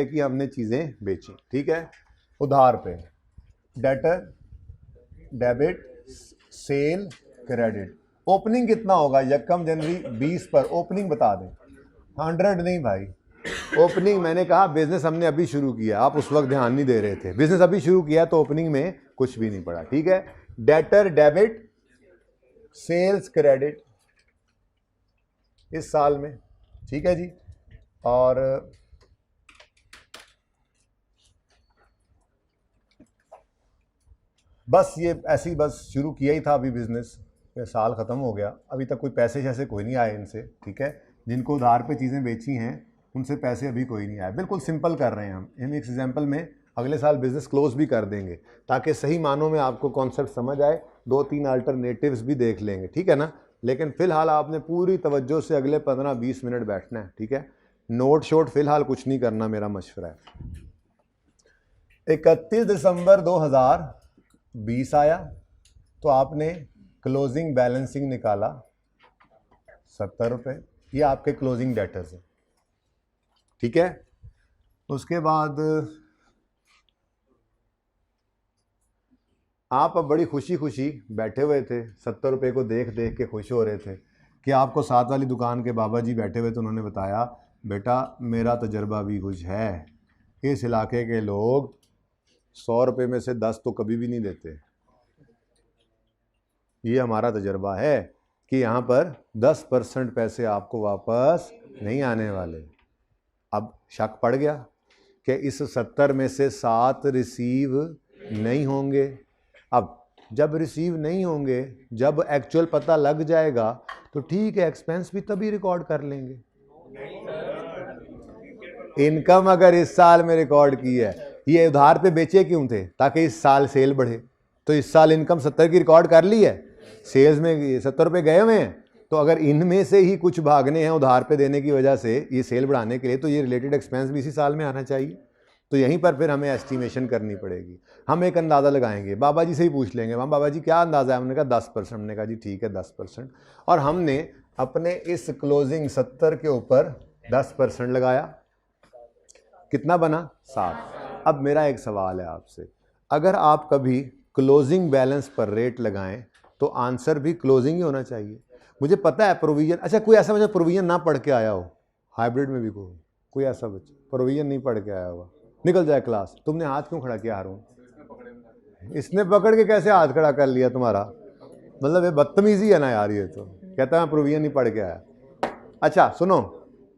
S1: की हमने चीज़ें बेची, ठीक है, उधार पे, debtor, debit, sale, credit. Opening कितना होगा? 1 जनवरी 20 पर ओपनिंग बता दें। 100 नहीं भाई, ओपनिंग मैंने कहा बिजनेस हमने अभी शुरू किया, आप उस वक्त ध्यान नहीं दे रहे थे, बिजनेस अभी शुरू किया तो ओपनिंग में कुछ भी नहीं पड़ा, ठीक है। डेटर, डेबिट, सेल्स क्रेडिट इस साल में, ठीक है जी। और बस ये ऐसे ही बस शुरू किया ही था अभी बिजनेस, साल ख़त्म हो गया, अभी तक कोई पैसे जैसे कोई नहीं आए इनसे, ठीक है। जिनको उधार पे चीज़ें बेची हैं उनसे पैसे अभी कोई नहीं आए, बिल्कुल सिंपल कर रहे हैं हम। इन एग्जाम्पल में अगले साल बिज़नेस क्लोज भी कर देंगे ताकि सही मानों में आपको कॉन्सेप्ट समझ आए, 2-3 अल्टरनेटिव्स भी देख लेंगे, ठीक है ना। लेकिन फ़िलहाल आपने पूरी तवज्जो से अगले 15-20 मिनट बैठना है, ठीक है। नोट शोट फ़िलहाल कुछ नहीं करना, मेरा मशवरा है। 31 दिसंबर 2020 आया तो आपने क्लोजिंग बैलेंसिंग निकाला 70 रुपये, ये आपके क्लोजिंग डेटर्स हैं, ठीक है। उसके बाद आप अब बड़ी खुशी खुशी बैठे हुए थे, 70 रुपये को देख देख के खुश हो रहे थे कि आपको साथ वाली दुकान के बाबा जी बैठे हुए थे, उन्होंने बताया बेटा मेरा तजर्बा भी कुछ है, इस इलाके के लोग 100 रुपये में से 10 तो कभी भी नहीं देते, ये हमारा तजर्बा है कि यहाँ पर 10% पैसे आपको वापस नहीं आने वाले। अब शक पड़ गया कि इस 70 में से 7 रिसीव नहीं होंगे। अब जब रिसीव नहीं होंगे, जब एक्चुअल पता लग जाएगा तो ठीक है, एक्सपेंस भी तभी रिकॉर्ड कर लेंगे। इनकम अगर इस साल में रिकॉर्ड की है, ये उधार पे बेचे क्यों थे? ताकि इस साल सेल बढ़े। तो इस साल इनकम 70 की रिकॉर्ड कर ली है, सेल्स में 70 रुपये गए हुए हैं, तो अगर इनमें से ही कुछ भागने हैं उधार पे देने की वजह से ये सेल बढ़ाने के लिए, तो ये रिलेटेड एक्सपेंस भी इसी साल में आना चाहिए। तो यहीं पर फिर हमें एस्टिमेशन करनी पड़ेगी। हम एक अंदाज़ा लगाएंगे, बाबा जी से ही पूछ लेंगे, हम बाबा जी क्या अंदाज़ा है? हमने कहा 10%। हमने कहा जी ठीक है 10%, और हमने अपने इस क्लोजिंग 70 के ऊपर 10% लगाया, कितना बना? 7। अब मेरा एक सवाल है आपसे, अगर आप कभी क्लोजिंग बैलेंस पर रेट लगाएं तो आंसर भी क्लोजिंग ही होना चाहिए। मुझे पता है प्रोविजन, अच्छा कोई ऐसा बच्चा प्रोविजन ना पढ़ के आया हो, हाइब्रिड में भी कोई ऐसा बच्चा प्रोविजन नहीं पढ़ के आया हुआ, निकल जाए क्लास। तुमने हाथ क्यों खड़ा किया हारून? इसने पकड़ के कैसे हाथ खड़ा कर लिया तुम्हारा? मतलब ये बदतमीजी है ना यार, ये तो कहता है प्रोविजन नहीं पढ़ के आया। अच्छा सुनो,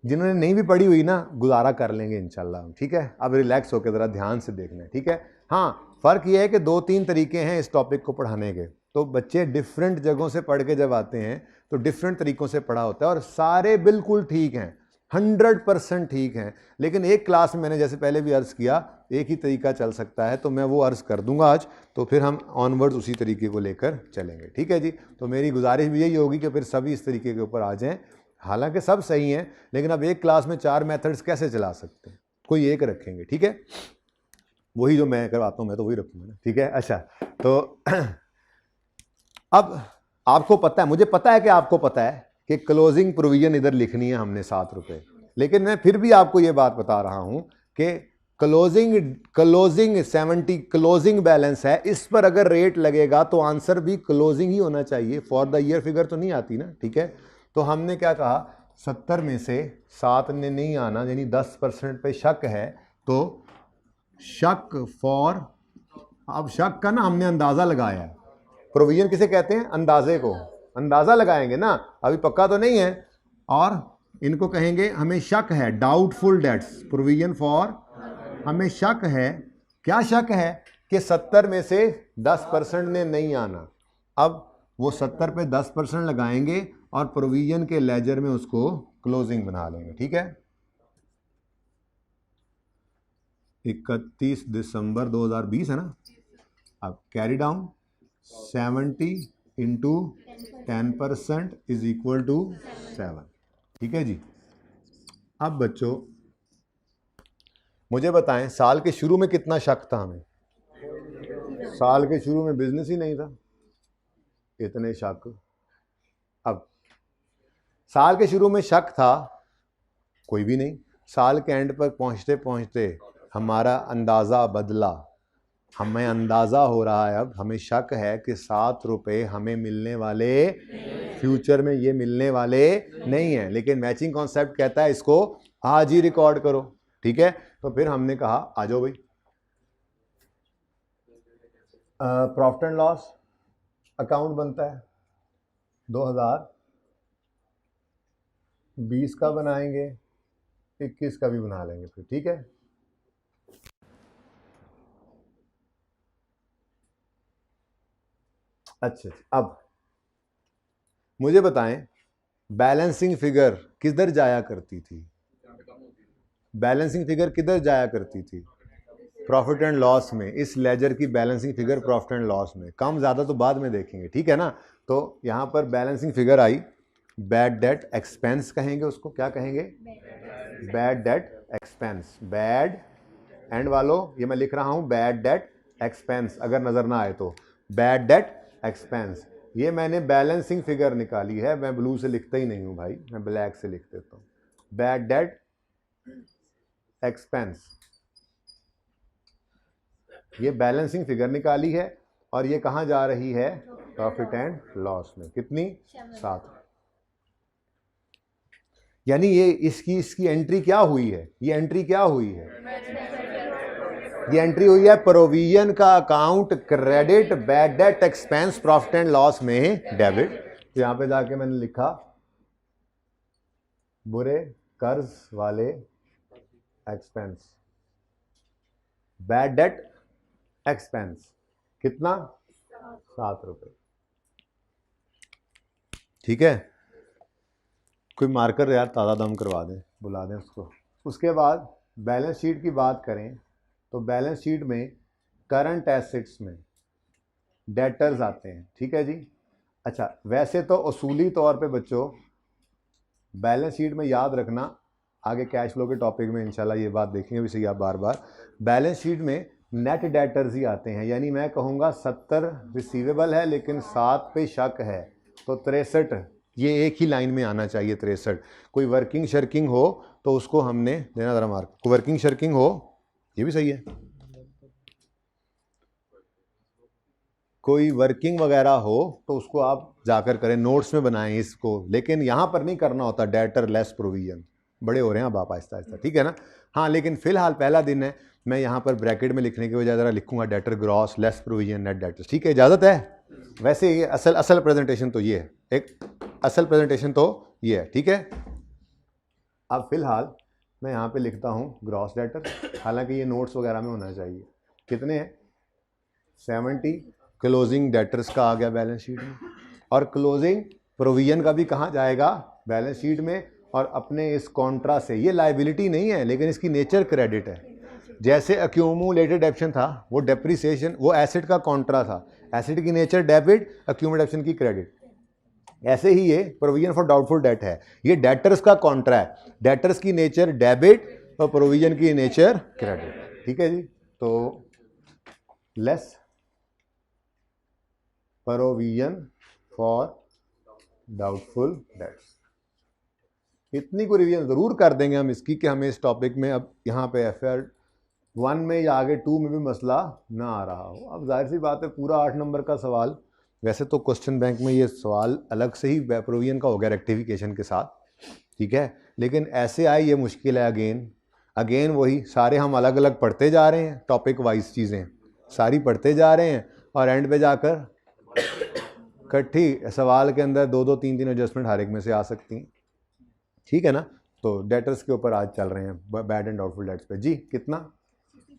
S1: जिन्होंने नहीं भी पढ़ी हुई ना, गुजारा कर लेंगे इंशाल्लाह, ठीक है। अब रिलैक्स होकर ज़रा ध्यान से देखना है, ठीक है। हाँ, फ़र्क ये है कि 2-3 तरीके हैं इस टॉपिक को पढ़ाने के, तो बच्चे डिफरेंट जगहों से पढ़ के जब आते हैं तो डिफरेंट तरीक़ों से पढ़ा होता है, और सारे बिल्कुल ठीक हैं, 100% ठीक हैं। लेकिन एक क्लास में मैंने जैसे पहले भी अर्ज़ किया, एक ही तरीका चल सकता है, तो मैं वो अर्ज़ कर दूंगा आज, तो फिर हम ऑनवर्ड्स उसी तरीके को लेकर चलेंगे, ठीक है जी। तो मेरी गुजारिश भी यही होगी कि फिर सभी इस तरीके के ऊपर आ जाएँ। हालांकि सब सही हैं, लेकिन अब एक क्लास में 4 मेथड्स कैसे चला सकते हैं? कोई एक रखेंगे, ठीक है। वही जो मैं करवाता हूँ मैं तो वही रखूँगा ना, ठीक है। अच्छा तो अब आपको पता है, मुझे पता है कि आपको पता है कि क्लोजिंग प्रोविजन इधर लिखनी है हमने 7 रुपये, लेकिन मैं फिर भी आपको ये बात बता रहा हूँ कि क्लोजिंग 70 क्लोजिंग बैलेंस है, इस पर अगर रेट लगेगा तो आंसर भी क्लोजिंग ही होना चाहिए। फॉर द ईयर फिगर तो नहीं आती ना, ठीक है। तो हमने क्या कहा, 70 में से 7 ने नहीं आना, यानी 10% पे शक है, तो शक फॉर, अब शक का ना हमने अंदाज़ा लगाया है। प्रोविजन किसे कहते हैं? अंदाजे को, अंदाज़ा लगाएंगे ना, अभी पक्का तो नहीं है। और इनको कहेंगे हमें शक है, डाउटफुल डेट्स, प्रोविजन फॉर, हमें शक है, क्या शक है? कि 70 में से 10% ने नहीं आना। अब वो 70 पे 10% लगाएंगे और प्रोविजन के लेजर में उसको क्लोजिंग बना लेंगे, ठीक है। 31 दिसंबर 2020 है ना। अब carry down 70 into 10% is equal to 7, ठीक है जी। अब बच्चों मुझे बताएं, साल के शुरू में कितना शक था हमें? साल के शुरू में बिजनेस ही नहीं था, इतने शक। अब साल के शुरू में शक था कोई भी नहीं, साल के एंड पर पहुंचते पहुंचते हमारा अंदाज़ा बदला, हमें अंदाज़ा हो रहा है, अब हमें शक है कि 7 रुपये हमें मिलने वाले, फ्यूचर में ये मिलने वाले नहीं हैं। लेकिन मैचिंग कॉन्सेप्ट कहता है इसको आज ही रिकॉर्ड करो, ठीक है। तो फिर हमने कहा आ जाओ भाई, प्रॉफिट एंड लॉस अकाउंट बनता है, 2020 का बनाएंगे, 21 का भी बना लेंगे फिर, ठीक है। अच्छा, अब मुझे बताएं बैलेंसिंग फिगर किधर जाया करती थी? बैलेंसिंग फिगर किधर जाया करती थी? प्रॉफिट एंड लॉस में। इस लेजर की balancing figure profit and loss में। कम ज़्यादा तो बाद में देखेंगे, ठीक है ना। तो यहाँ पर बैलेंसिंग फिगर आई, बैड डेट एक्सपेंस कहेंगे उसको, क्या कहेंगे? Bad debt expense. Bad and वालों ये मैं लिख रहा हूँ बैड डेट एक्सपेंस, अगर नज़र ना आए तो बैड डेट एक्सपेंस। ये मैंने बैलेंसिंग फिगर निकाली है, मैं ब्लू से लिखता ही नहीं हूँ भाई, मैं ब्लैक से लिख देता हूँ। बैड डेट एक्सपेंस, ये बैलेंसिंग फिगर निकाली है और ये कहाँ जा रही है? प्रॉफिट एंड लॉस में। कितनी? 7। यानी ये इसकी एंट्री क्या हुई है? ये एंट्री क्या हुई है? ये एंट्री हुई है प्रोविजन का account credit, bad debt expense profit and loss में डेबिट। तो यहां पे जाके मैंने लिखा बुरे कर्ज वाले एक्सपेंस, बैड डेट एक्सपेंस कितना? 7 रुपए, ठीक है। कोई मार्कर यार ताज़ा दम करवा दें, बुला दें उसको। उसके बाद बैलेंस शीट की बात करें तो बैलेंस शीट में करंट एसेट्स में डेटर्स आते हैं, ठीक है जी। अच्छा, वैसे तो उसूली तौर पे बच्चों बैलेंस शीट में याद रखना, आगे कैश फ्लो के टॉपिक में इंशाल्लाह ये बात देखेंगे वैसे आप बार बार, बैलेंस शीट में नेट डेटर्स ही आते हैं। यानी मैं कहूँगा 70 रिसीवेबल है लेकिन 7 पे शक है, तो 63, ये एक ही लाइन में आना चाहिए 63। कोई वर्किंग शर्किंग हो तो उसको हमने देना ज़रा मार्क, वर्किंग शर्किंग हो, ये भी सही है, कोई वर्किंग वगैरह हो तो उसको आप जाकर करें, नोट्स में बनाएं इसको, लेकिन यहाँ पर नहीं करना होता डेटर लेस प्रोविजन। बड़े हो रहे हैं अब आप आहिस्ता आहिस्ता, ठीक है ना। हाँ, लेकिन फिलहाल पहला दिन है, मैं यहाँ पर ब्रैकेट में लिखने के बजाय ज़रा लिखूंगा debtor gross less provision net debtors, ठीक है, इजाज़त है। वैसे ये असल प्रेजेंटेशन तो ये है, एक असल प्रेजेंटेशन तो ये है, ठीक है। अब फिलहाल मैं यहाँ पे लिखता हूँ ग्रॉस डेटर, हालांकि ये नोट्स वगैरह में होना चाहिए। कितने हैं? 70 क्लोजिंग डेटर्स का आ गया बैलेंस शीट में, और क्लोजिंग प्रोविजन का भी कहाँ जाएगा? बैलेंस शीट में। और अपने इस कॉन्ट्रा से, ये लाइबिलिटी नहीं है लेकिन इसकी नेचर क्रेडिट है। जैसे अक्यूमुलेटेड एप्शन था वो डेप्रिसिएशन, वो एसेट का कॉन्ट्रा था, एसेट की नेचर डेबिट, अक्यूमुलेशन की क्रेडिट। ऐसे ही ये प्रोविजन फॉर डाउटफुल डेट है, ये डेटर्स का कॉन्ट्रा है, डेटर्स की नेचर डेबिट और प्रोविजन की नेचर क्रेडिट, ठीक है जी। तो less provision for doubtful debts, इतनी को रिवीजन जरूर कर देंगे हम इसकी कि हमें इस टॉपिक में अब यहाँ पे FR 1 में या आगे 2 में भी मसला ना आ रहा हो। अब जाहिर सी बात है पूरा 8 नंबर का सवाल, वैसे तो क्वेश्चन बैंक में ये सवाल अलग से ही प्रोविजन का हो गया रेक्टिफिकेशन के साथ, ठीक है, लेकिन ऐसे आए ये मुश्किल है। अगेन वही सारे हम अलग अलग पढ़ते जा रहे हैं, टॉपिक वाइज चीज़ें सारी पढ़ते जा रहे हैं और एंड पे जाकर इकट्ठी सवाल के अंदर 2-2 3-3 एडजस्टमेंट हर एक में से आ सकती हैं, ठीक है ना। तो डेटर्स के ऊपर आज चल रहे हैं, बैड एंड डाउटफुल डेट्स पे जी। कितना?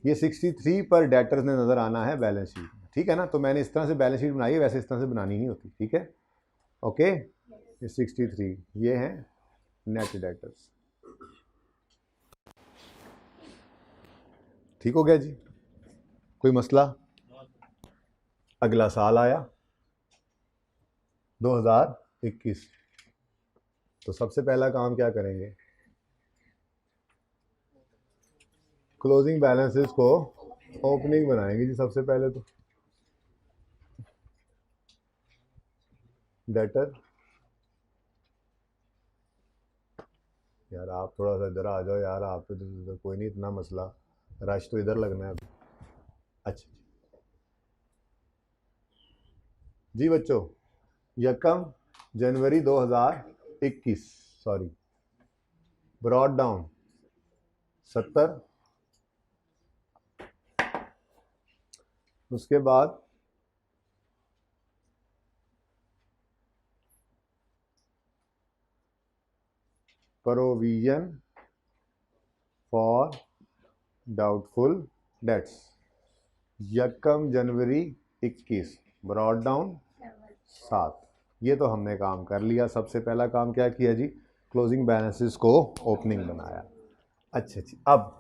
S1: ये 63 पर डेटर्स ने नज़र आना है बैलेंस शीट में, ठीक है ना। तो मैंने इस तरह से बैलेंस शीट बनाई है, वैसे इस तरह से बनानी नहीं होती, ठीक है, ओके। ये 63 ये हैं नेट डेटर्स, ठीक हो गया जी। कोई मसला? अगला साल आया 2021, तो सबसे पहला काम क्या करेंगे? क्लोजिंग बैलेंसेस को ओपनिंग बनाएंगे जी सबसे पहले। तो डेटर, यार आप थोड़ा सा इधर आ जाओ यार, आप तो कोई नहीं इतना मसला, रश तो इधर लगना है। अच्छा जी बच्चों, 1 जनवरी 2021, सॉरी, ब्रॉड डाउन 70, उसके बाद provision for doubtful debts, 1 January 21 brought down 7। ये तो हमने काम कर लिया। सबसे पहला काम क्या किया जी, क्लोजिंग बैलेंसेस को ओपनिंग बनाया। अच्छा जी, अब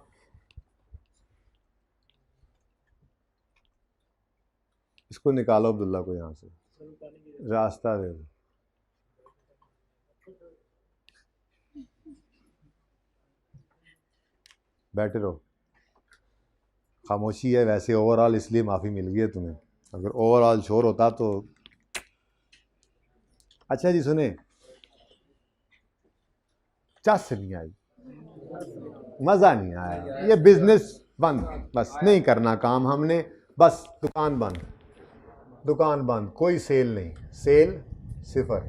S1: इसको निकालो अब्दुल्ला को यहाँ से, रास्ता दे दो। बैठे रहो, खामोशी है वैसे ओवरऑल, इसलिए माफ़ी मिल गई है तुम्हें, अगर ओवरऑल शोर होता तो। अच्छा जी सुने, चस नहीं आई, मज़ा नहीं आया, ये बिजनेस बंद, बस नहीं करना काम हमने, बस दुकान बंद, दुकान बंद, कोई सेल नहीं, सेल 0,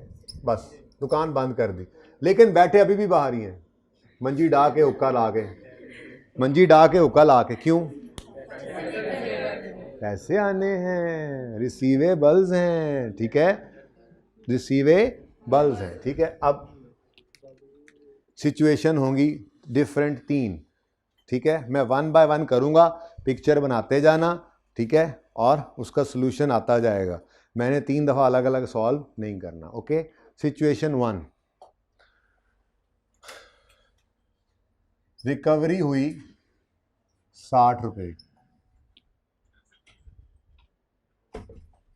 S1: बस दुकान बंद कर दी। लेकिन बैठे अभी भी बाहर ही हैं, मंजी डा के हुक्का ला के, मंजी डा के हुक्का ला के। क्यों? पैसे आने हैं, रिसीवेबल्स हैं, ठीक है, रिसीवेबल्स हैं, ठीक है। अब सिचुएशन होंगी डिफरेंट 3, ठीक है, मैं 1 बाय 1 करूंगा, पिक्चर बनाते जाना, ठीक है, और उसका सॉल्यूशन आता जाएगा। मैंने 3 दफ़ा अलग अलग सॉल्व नहीं करना। ओके, सिचुएशन 1, रिकवरी हुई 60 रुपए,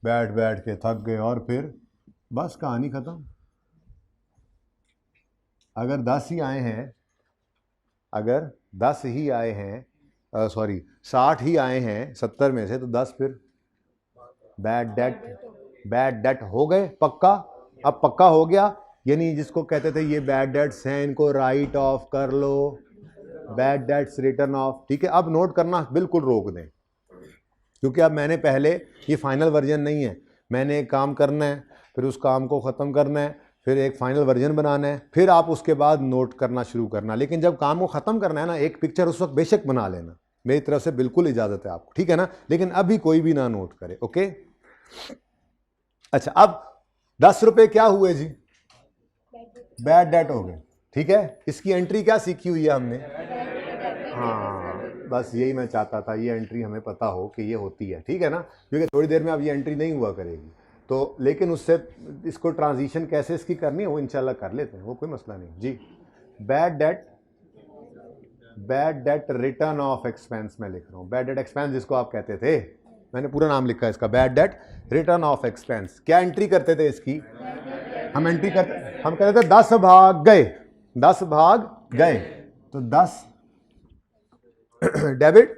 S1: बैठ बैठ के थक गए और फिर बस कहानी खत्म। अगर 10 ही आए हैं, अगर 10 ही आए हैं, सॉरी 60 ही आए हैं 70 में से, तो 10 फिर बैड डेट हो गए पक्का। अब पक्का हो गया, यानी जिसको कहते थे ये बैड डेट्स हैं, इनको राइट ऑफ कर लो, बैड डेट्स रिटर्न ऑफ, ठीक है। अब नोट करना बिल्कुल रोक दें, क्योंकि अब मैंने पहले, ये फाइनल वर्जन नहीं है, मैंने एक काम करना है, फिर उस काम को ख़त्म करना है, फिर एक फाइनल वर्जन बनाना है, फिर आप उसके बाद नोट करना शुरू करना। लेकिन जब काम को ख़त्म करना है ना, एक पिक्चर उस वक्त बेशक बना लेना, मेरी तरफ से बिल्कुल इजाज़त है आपको, ठीक है ना। लेकिन अभी कोई भी ना नोट करे, ओके। अच्छा, अब 10 रुपये क्या हुए जी, बैड डेट हो गए, ठीक है। इसकी एंट्री क्या सीखी हुई है हमने? हाँ, बस यही मैं चाहता था, ये एंट्री हमें पता हो कि ये होती है, ठीक है ना, क्योंकि थोड़ी देर में अब ये एंट्री नहीं हुआ करेगी, तो लेकिन उससे इसको ट्रांजिशन कैसे इसकी करनी है वो इंशाल्लाह कर लेते हैं, वो कोई मसला नहीं जी। Bad debt return of expense में लिख रहा हूँ, बैड डेट एक्सपेंस जिसको आप कहते थे, मैंने पूरा नाम लिखा है इसका, bad debt return of expense. क्या एंट्री करते थे इसकी? हम एंट्री करते, हम कहते थे 10 भाग गए, 10 भाग गए, तो 10 debit,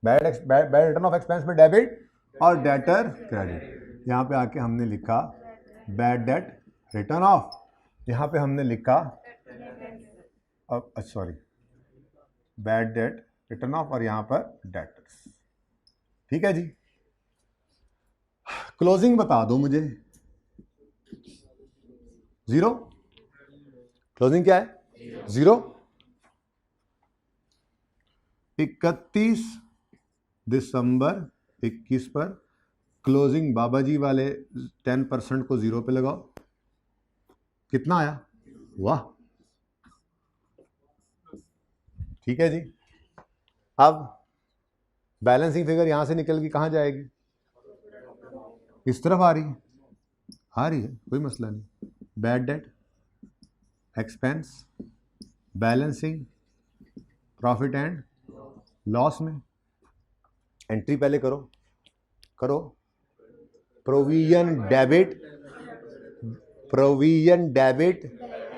S1: bad return of expense में डेबिट और डेटर क्रेडिट। यहाँ पे आके हमने लिखा बैड डेट रिटर्न ऑफ, यहाँ पे हमने लिखा अब sorry bad debt return of, और यहाँ पर डेटर्स, ठीक है जी। क्लोजिंग बता दो मुझे, 0, क्लोजिंग क्या है? 0। 31 दिसंबर 21 पर क्लोजिंग बाबा जी वाले 10% को 0 पे लगाओ, कितना आया? वाह, ठीक है जी। अब बैलेंसिंग फिगर यहां से निकल के कहां जाएगी? इस तरफ आ रही है, कोई मसला नहीं। Bad debt, expense, balancing, profit and loss में एंट्री पहले करो, provision debit,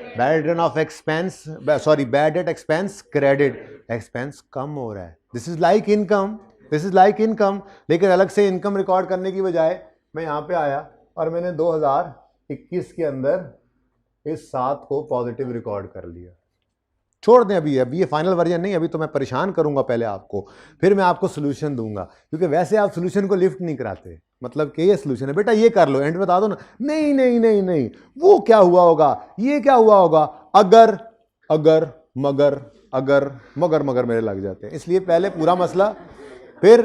S1: bad return of expense, sorry bad debt expense credit, expense कम हो रहा है, दिस इज लाइक इनकम, लेकिन अलग से इनकम रिकॉर्ड करने की बजाय मैं यहाँ पे आया और मैंने 2021 के अंदर इस 7 को पॉजिटिव रिकॉर्ड कर लिया। छोड़ दें, अभी ये फाइनल वर्जन नहीं, अभी तो मैं परेशान करूंगा पहले आपको, फिर मैं आपको सोल्यूशन दूंगा, क्योंकि वैसे आप सोल्यूशन को लिफ्ट नहीं कराते, मतलब कि ये सोल्यूशन है बेटा ये कर लो, एंड में बता दो ना, नहीं, वो क्या हुआ होगा, ये क्या हुआ होगा, अगर मगर मेरे लग जाते हैं, इसलिए पहले पूरा मसला, फिर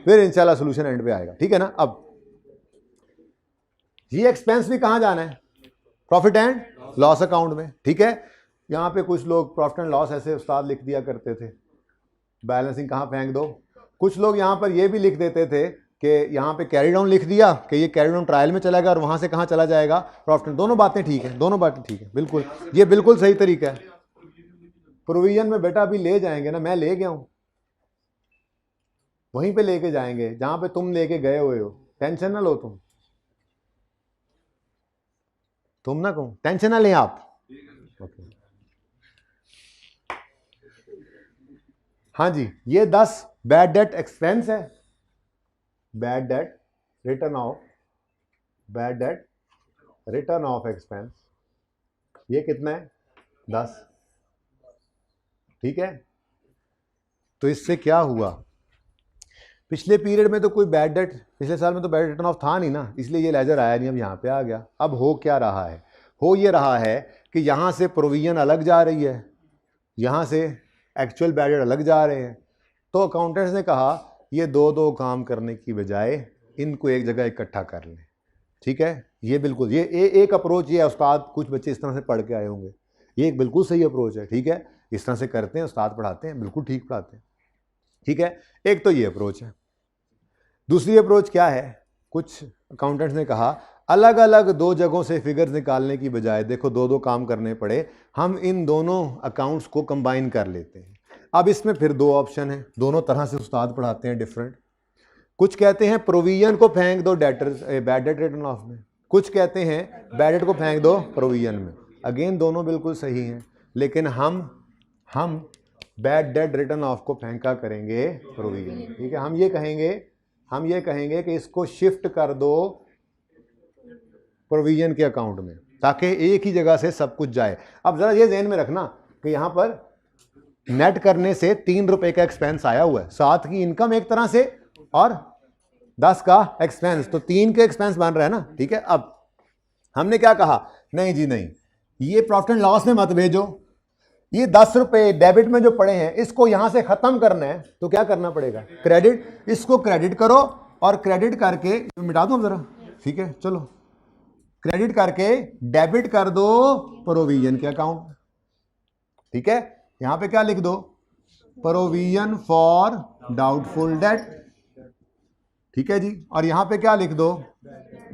S1: इंशाल्लाह सोल्यूशन एंड पे आएगा, ठीक है ना। अब ये एक्सपेंस भी कहां जाना है? प्रॉफिट एंड लॉस अकाउंट में, ठीक है। यहाँ पे कुछ लोग प्रॉफिट एंड लॉस ऐसे उस्ताद लिख दिया करते थे, बैलेंसिंग कहाँ फेंक दो। कुछ लोग यहाँ पर ये भी लिख देते थे कि यहाँ पे कैरी डाउन लिख दिया कि ये कैरी डाउन ट्रायल में चला गया और वहाँ से कहाँ चला जाएगा प्रॉफिट। दोनों बातें ठीक है, दोनों बातें ठीक है, बिल्कुल ये बिल्कुल सही तरीका है। प्रोविजन में बेटा अभी ले जाएंगे ना, मैं ले गया हूँ, वहीं पे लेके जाएंगे जहाँ पे तुम लेके गए हुए हो, टेंशन ना लो तुम ना कहो, टेंशन ना लें आप। ओके हाँ जी, ये 10 बैड डेट एक्सपेंस है, bad debt return of, bad debt return of expense, ये कितना है 10, ठीक है। तो इससे क्या हुआ, पिछले पीरियड में तो कोई बैड डेट, पिछले साल में तो बैड रिटर्न ऑफ था नहीं ना, इसलिए ये लेजर आया नहीं, अब यहाँ पे आ गया। अब हो क्या रहा है, हो ये रहा है कि यहाँ से प्रोविजन अलग जा रही है, यहाँ से एक्चुअल बैड डेट अलग जा रहे हैं। तो अकाउंटेंट्स ने कहा ये दो काम करने की बजाय इनको एक जगह इकट्ठा कर लें, ठीक है। ये बिल्कुल ये एक अप्रोच ये है, उस्ताद कुछ बच्चे इस तरह से पढ़ के आए होंगे, ये एक बिल्कुल सही अप्रोच है, ठीक है। इस तरह से करते हैं, उस्ताद पढ़ाते हैं, बिल्कुल ठीक पढ़ाते हैं, ठीक है। एक तो ये अप्रोच है। दूसरी अप्रोच क्या है, कुछ अकाउंटेंट्स ने कहा अलग अलग 2 जगहों से फिगर्स निकालने की बजाय, देखो 2 काम करने पड़े, हम इन दोनों अकाउंट्स को कंबाइन कर लेते हैं। अब इसमें फिर 2 ऑप्शन है, दोनों तरह से उस्ताद पढ़ाते हैं डिफरेंट। कुछ कहते हैं प्रोविजन को फेंक दो debtors bad debt return of में, कुछ कहते हैं बैड डेट को फेंक दो प्रोविजन में। अगेन दोनों बिल्कुल सही हैं, लेकिन हम बैड डेट रिटर्न ऑफ को फेंका करेंगे प्रोविजन में, ठीक है। हम ये कहेंगे कि इसको शिफ्ट कर दो प्रोविजन के अकाउंट में, ताकि एक ही जगह से सब कुछ जाए। अब जरा ये ध्यान में रखना कि यहाँ पर नेट करने से 3 रुपए का एक्सपेंस आया हुआ है, 7 की इनकम एक तरह से और 10 का एक्सपेंस, तो 3 के एक्सपेंस बन रहा है ना, ठीक है। अब हमने क्या कहा, नहीं जी नहीं, ये प्रॉफिट एंड लॉस में मत भेजो, ये 10 रुपए डेबिट में जो पड़े हैं इसको यहां से खत्म करना है, तो क्या करना पड़ेगा, क्रेडिट, इसको क्रेडिट करो और क्रेडिट करके मिटा दो जरा, ठीक है। चलो क्रेडिट करके डेबिट कर दो प्रोविजन के अकाउंट, ठीक है। यहां पे क्या लिख दो, प्रोविजन फॉर डाउटफुल डेट, ठीक है जी। और यहां पे क्या लिख दो,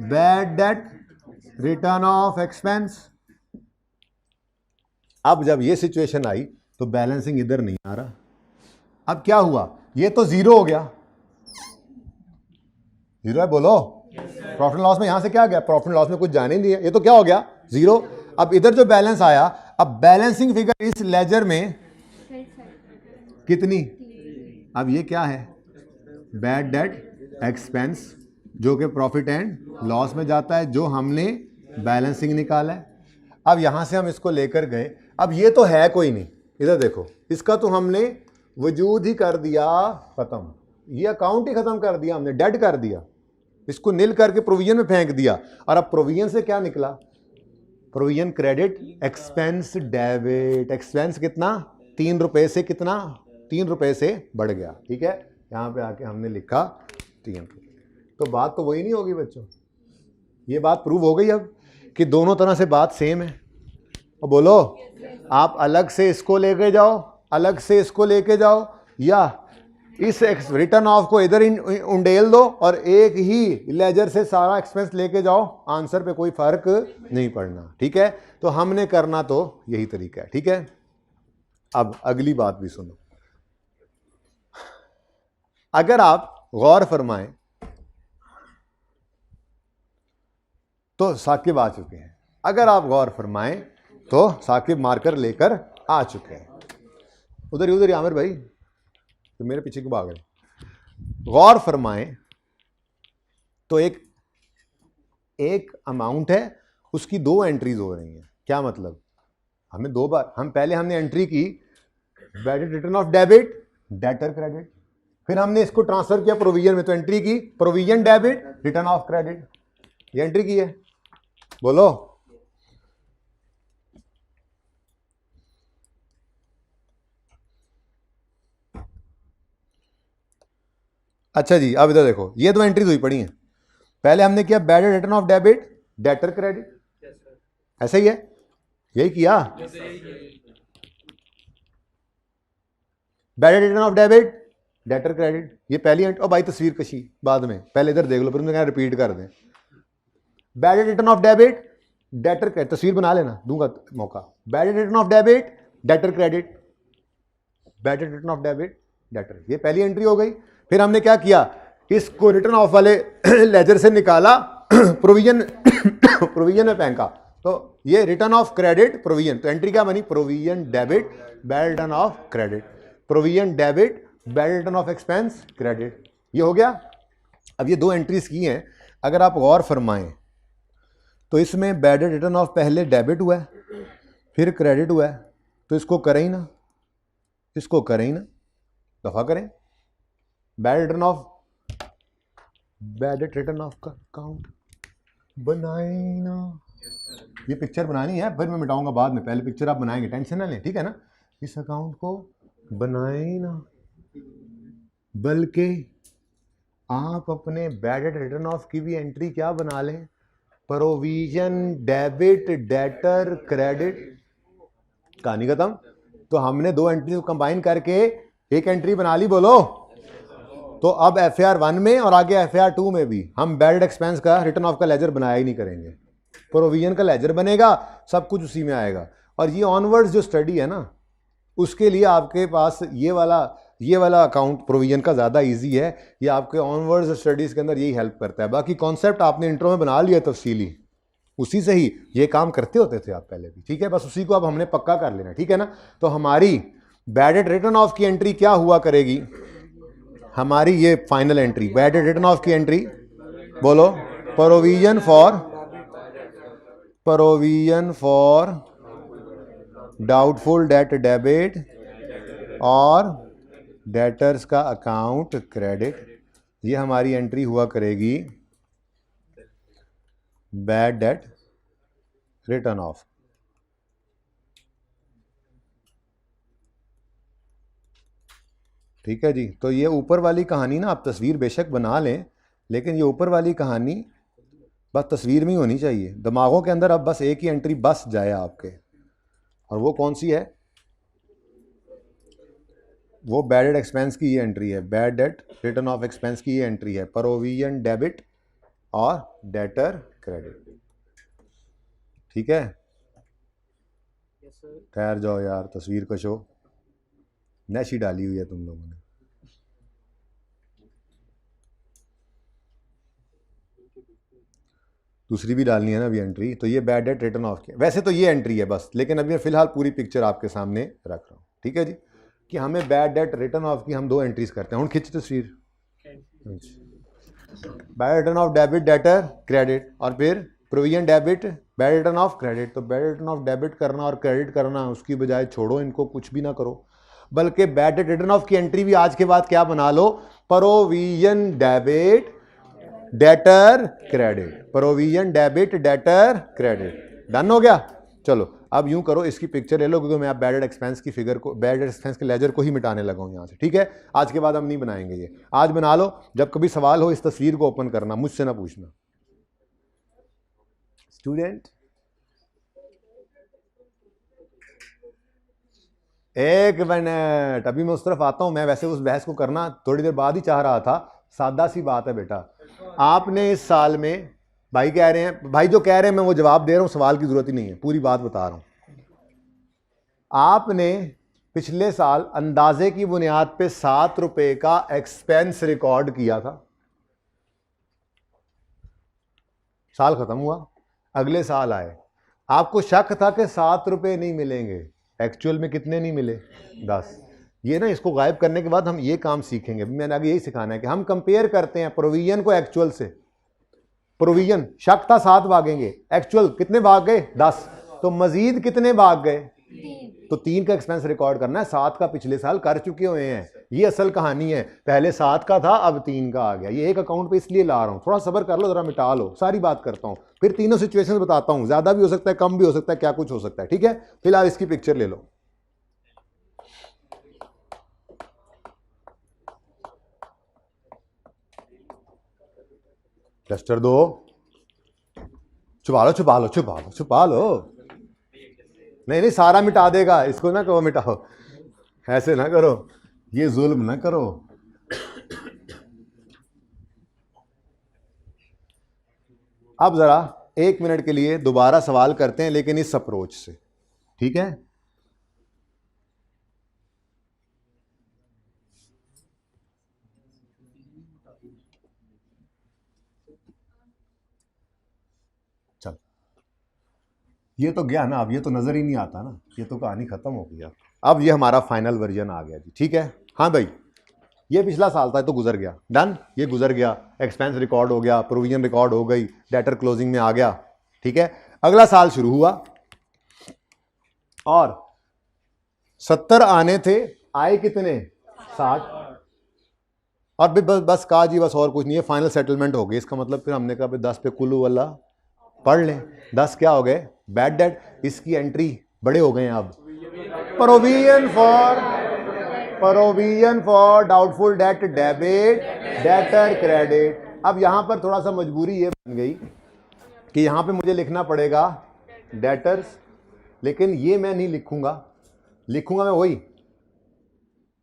S1: bad debt return of expense. अब जब ये सिचुएशन आई तो बैलेंसिंग इधर नहीं आ रहा। अब क्या हुआ, ये तो 0 हो गया, 0 है, बोलो। प्रॉफिट लॉस में यहां से क्या गया, प्रॉफिट लॉस में कुछ जाने नहीं दिया, ये तो क्या हो गया 0। अब इधर जो बैलेंस आया, अब बैलेंसिंग फिगर इस लेजर में कितनी, अब ये क्या है, बैड डेट एक्सपेंस, जो कि प्रॉफिट एंड लॉस में जाता है, जो हमने बैलेंसिंग निकाला है। अब यहां से हम इसको लेकर गए, अब ये तो है कोई नहीं, इधर देखो, इसका तो हमने वजूद ही कर दिया खत्म, ये अकाउंट ही खत्म कर दिया हमने, डेड कर दिया, इसको नील करके प्रोविजन में फेंक दिया। और अब प्रोविजन से क्या निकला, provision credit, expense debit, expense कितना 3 रुपए से, कितना 3 रुपए से बढ़ गया, ठीक है। यहां पे आके हमने लिखा 3 रुपए, तो बात तो वही नहीं होगी बच्चों, ये बात प्रूव हो गई अब कि दोनों तरह से बात सेम है। और बोलो, आप अलग से इसको लेके जाओ, अलग से इसको लेके जाओ, या इस रिटर्न ऑफ को इधर उंडेल दो और एक ही लेजर से सारा एक्सपेंस लेके जाओ, आंसर पे कोई फर्क नहीं पड़ना, ठीक है। तो हमने करना तो यही तरीका है, ठीक है। अब अगली बात भी सुनो, अगर आप गौर फरमाएं तो साकिब आ चुके हैं, अगर आप गौर फरमाएं तो साकिब मार्कर लेकर आ चुके हैं, उधर ही आमिर भाई, तो मेरे पीछे क्यों भाग गए। गौर फरमाएं तो एक अमाउंट है, उसकी 2 एंट्रीज हो रही हैं, क्या मतलब, हमें 2 बार, पहले हमने एंट्री की bad debt return of debit, debtor credit, फिर हमने इसको ट्रांसफर किया प्रोविजन में, तो एंट्री की provision debit return of credit, ये एंट्री की है, बोलो। अच्छा जी, अब इधर देखो, ये 2 एंट्रीज हुई पड़ी हैं, पहले हमने किया bad debt return of debit, debtor credit, ऐसा ही है, यही किया, bad return of debit, debtor credit, ये पहली एंट्री। और भाई तस्वीर कशी बाद में, पहले इधर देख लो फिर मैं रिपीट कर दें। Bad return of debit, debtor credit, तस्वीर बना लेना, दूंगा मौका। Bad return of debit, debtor credit, bad return of debit, debtor, ये पहली एंट्री हो गई। फिर हमने क्या किया, इसको रिटर्न ऑफ वाले लेजर से निकाला, प्रोविजन प्रोविजन में फेंका, तो ये रिटर्न ऑफ क्रेडिट प्रोविजन, तो एंट्री क्या बनी, provision debit bad return of credit, provision debit bad return of expense credit, ये हो गया। अब ये दो एंट्रीज की हैं, अगर आप गौर फरमाएं तो इसमें बैड रिटर्न ऑफ पहले डेबिट हुआ है फिर क्रेडिट हुआ है, तो इसको करें ही ना, इसको करें ही ना, दफा करें। Bad return of, bad return of का अकाउंट बनाए ना, ये पिक्चर बनानी है, फिर मैं मिटाऊंगा बाद में, पहले पिक्चर आप बनाएंगे, टेंशन ना लें, ठीक है ना। इस अकाउंट को बनाए ना, बल्कि आप अपने बैड रिटर्न ऑफ की भी एंट्री क्या बना लें, प्रोविजन डेबिट डेटर क्रेडिट, कहानी खत्म। तो हमने दो एंट्री को कंबाइन करके एक एंट्री बना ली, बोलो। तो अब FAR 1 में और आगे FAR 2 में भी हम बैड एक्सपेंस का रिटर्न ऑफ का लेजर बनाया ही नहीं करेंगे, प्रोविजन का लेजर बनेगा, सब कुछ उसी में आएगा। और ये ऑनवर्ड्स जो स्टडी है ना, उसके लिए आपके पास ये वाला अकाउंट प्रोविजन का ज़्यादा इजी है, ये आपके ऑनवर्ड्स स्टडीज़ के अंदर यही हेल्प करता है। बाकी कॉन्सेप्ट आपने इंट्रो में बना लिया तफसीली, उसी से ही ये काम करते होते थे आप पहले भी, ठीक है, बस उसी को अब हमने पक्का कर लेना, ठीक है ना। तो हमारी बैड रिटर्न ऑफ की एंट्री क्या हुआ करेगी, हमारी ये final entry, bad return of की एंट्री, बोलो, provision for doubtful debt debit और डेटर्स का अकाउंट क्रेडिट, ये हमारी एंट्री हुआ करेगी बैड डेट रिटर्न ऑफ। ठीक है जी। तो ये ऊपर वाली कहानी ना, आप तस्वीर बेशक बना लें, लेकिन ये ऊपर वाली कहानी बस तस्वीर में ही होनी चाहिए, दिमागों के अंदर अब बस एक ही एंट्री बस जाए आपके, और वो कौन सी है, वो बैड डेट एक्सपेंस की ये एंट्री है, bad debt return of expense की ये एंट्री है, प्रोविजन डेबिट और डेटर क्रेडिट, ठीक है। ठहर जाओ यार, तस्वीर कशो, नैशी डाली हुई है तुम लोगों ने। दूसरी भी डालनी है ना अभी एंट्री, तो ये बैड डेट रिटर्न ऑफ की, वैसे तो ये एंट्री है बस, लेकिन अभी मैं फिलहाल पूरी पिक्चर आपके सामने रख रहा हूँ, ठीक है जी, कि हमें बैड डेट रिटर्न ऑफ की हम दो एंट्रीज करते हैं। हूँ खिंच तस्वीर, bad return of debit debtor credit, और फिर provision debit bad return of credit. तो बैड रिटर्न ऑफ डेबिट करना और क्रेडिट करना, उसकी बजाय छोड़ो इनको, कुछ भी ना करो, बल्कि बैड डेट रिटर्न ऑफ की एंट्री भी आज के बाद क्या बना लो, provision debit debtor credit, provision debit debtor credit, done हो गया। चलो अब यूं करो, इसकी पिक्चर ले लो, क्योंकि मैं आप बैड डेट एक्सपेंस की फिगर को, बैड डेट एक्सपेंस के लेजर को ही मिटाने लगा हूं यहां से, ठीक है। आज के बाद हम नहीं बनाएंगे ये, आज बना लो, जब कभी सवाल हो इस तस्वीर को ओपन करना, मुझसे ना पूछना। स्टूडेंट एक मिनट, अभी मैं उस तरफ आता हूं, मैं वैसे उस बहस को करना थोड़ी देर बाद ही चाह रहा था। सादा सी बात है बेटा, आपने इस साल में, भाई कह रहे हैं, भाई जो कह रहे हैं मैं वो जवाब दे रहा हूं, सवाल की जरूरत ही नहीं है, पूरी बात बता रहा हूं। आपने पिछले साल अंदाजे की बुनियाद पे 7 रुपए का एक्सपेंस रिकॉर्ड किया था, साल खत्म हुआ, अगले साल आए, आपको शक था कि 7 रुपए नहीं मिलेंगे, एक्चुअल में कितने नहीं मिले, 10। ये ना, इसको गायब करने के बाद हम ये काम सीखेंगे, मैंने आगे यही सिखाना है कि हम कंपेयर करते हैं प्रोविजन को एक्चुअल से। प्रोविजन शक था 7 भागेंगे, एक्चुअल कितने भाग गए, 10, तो मजीद कितने भाग गए, तो 3 का एक्सपेंस रिकॉर्ड करना है, 7 का पिछले साल कर चुके हुए हैं, ये असल कहानी है। पहले 7 का था, अब 3 का आ गया, ये एक अकाउंट पे इसलिए ला रहा हूं, थोड़ा सब्र कर लो, जरा मिटा लो, सारी बात करता हूं, फिर तीनों सिचुएशन बताता हूं, ज्यादा भी हो सकता है, कम भी हो सकता है, क्या कुछ हो सकता है, ठीक है। फिलहाल इसकी पिक्चर ले लो। डस्टर दो, छुपा लो छुपा लो छुपा लो छुपा लो, नहीं नहीं सारा मिटा देगा, इसको ना कहो मिटाओ, ऐसे ना करो, ये जुल्म ना करो। अब जरा 1 मिनट के लिए दोबारा सवाल करते हैं, लेकिन इस अप्रोच से, ठीक है? चल, ये तो गया ना, अब ये तो नजर ही नहीं आता ना, ये तो कहानी खत्म हो गई। अब ये हमारा फाइनल वर्जन आ गया जी, ठीक है? हाँ भाई, ये पिछला साल था तो गुजर गया, डन, ये गुजर गया, एक्सपेंस रिकॉर्ड हो गया, प्रोविजन रिकॉर्ड हो गई, डेटर क्लोजिंग में आ गया, ठीक है? अगला साल शुरू हुआ और 70 आने थे, आए कितने? 60। और भी बस कहा जी, बस और कुछ नहीं है, फाइनल सेटलमेंट हो गई। इसका मतलब फिर हमने कहा 10 पे कुल्लू वाला पढ़ लें। 10 क्या हो गए? Bad debt. इसकी एंट्री बड़े हो गए हैं अब, provision for doubtful debt debit, debtor credit. अब यहां पर थोड़ा सा मजबूरी ये बन गई कि यहां पे मुझे लिखना पड़ेगा डेटर्स, लेकिन ये मैं नहीं लिखूंगा मैं वही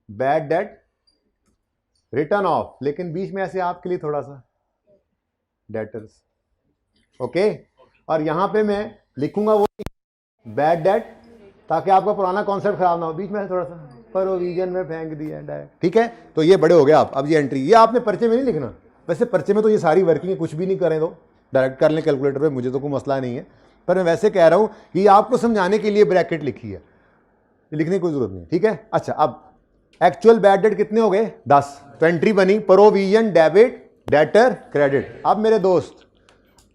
S1: बैड डेट रिटर्न ऑफ, लेकिन बीच में ऐसे आपके लिए थोड़ा सा डेटर्स, ओके? और यहां पे मैं लिखूंगा वही बैड डेट, ताकि आपका पुराना कॉन्सेप्ट खराब ना हो, बीच में थोड़ा सा प्रोविजन में फेंक दिया डायरेक्ट, ठीक है? तो ये बड़े हो गए आप। अब ये एंट्री, ये आपने पर्चे में नहीं लिखना, वैसे पर्चे में तो ये सारी वर्किंग कुछ भी नहीं करें तो डायरेक्ट कर लें कैलकुलेटर पे, मुझे तो कोई मसला नहीं है, पर मैं वैसे कह रहा हूं कि आपको समझाने के लिए ब्रैकेट लिखी है, लिखने की कोई जरूरत नहीं, ठीक है? अच्छा, अब एक्चुअल बैड डेट कितने हो गए? 10। तो एंट्री बनी प्रोविजन डेबिट डेटर क्रेडिट। अब मेरे दोस्त,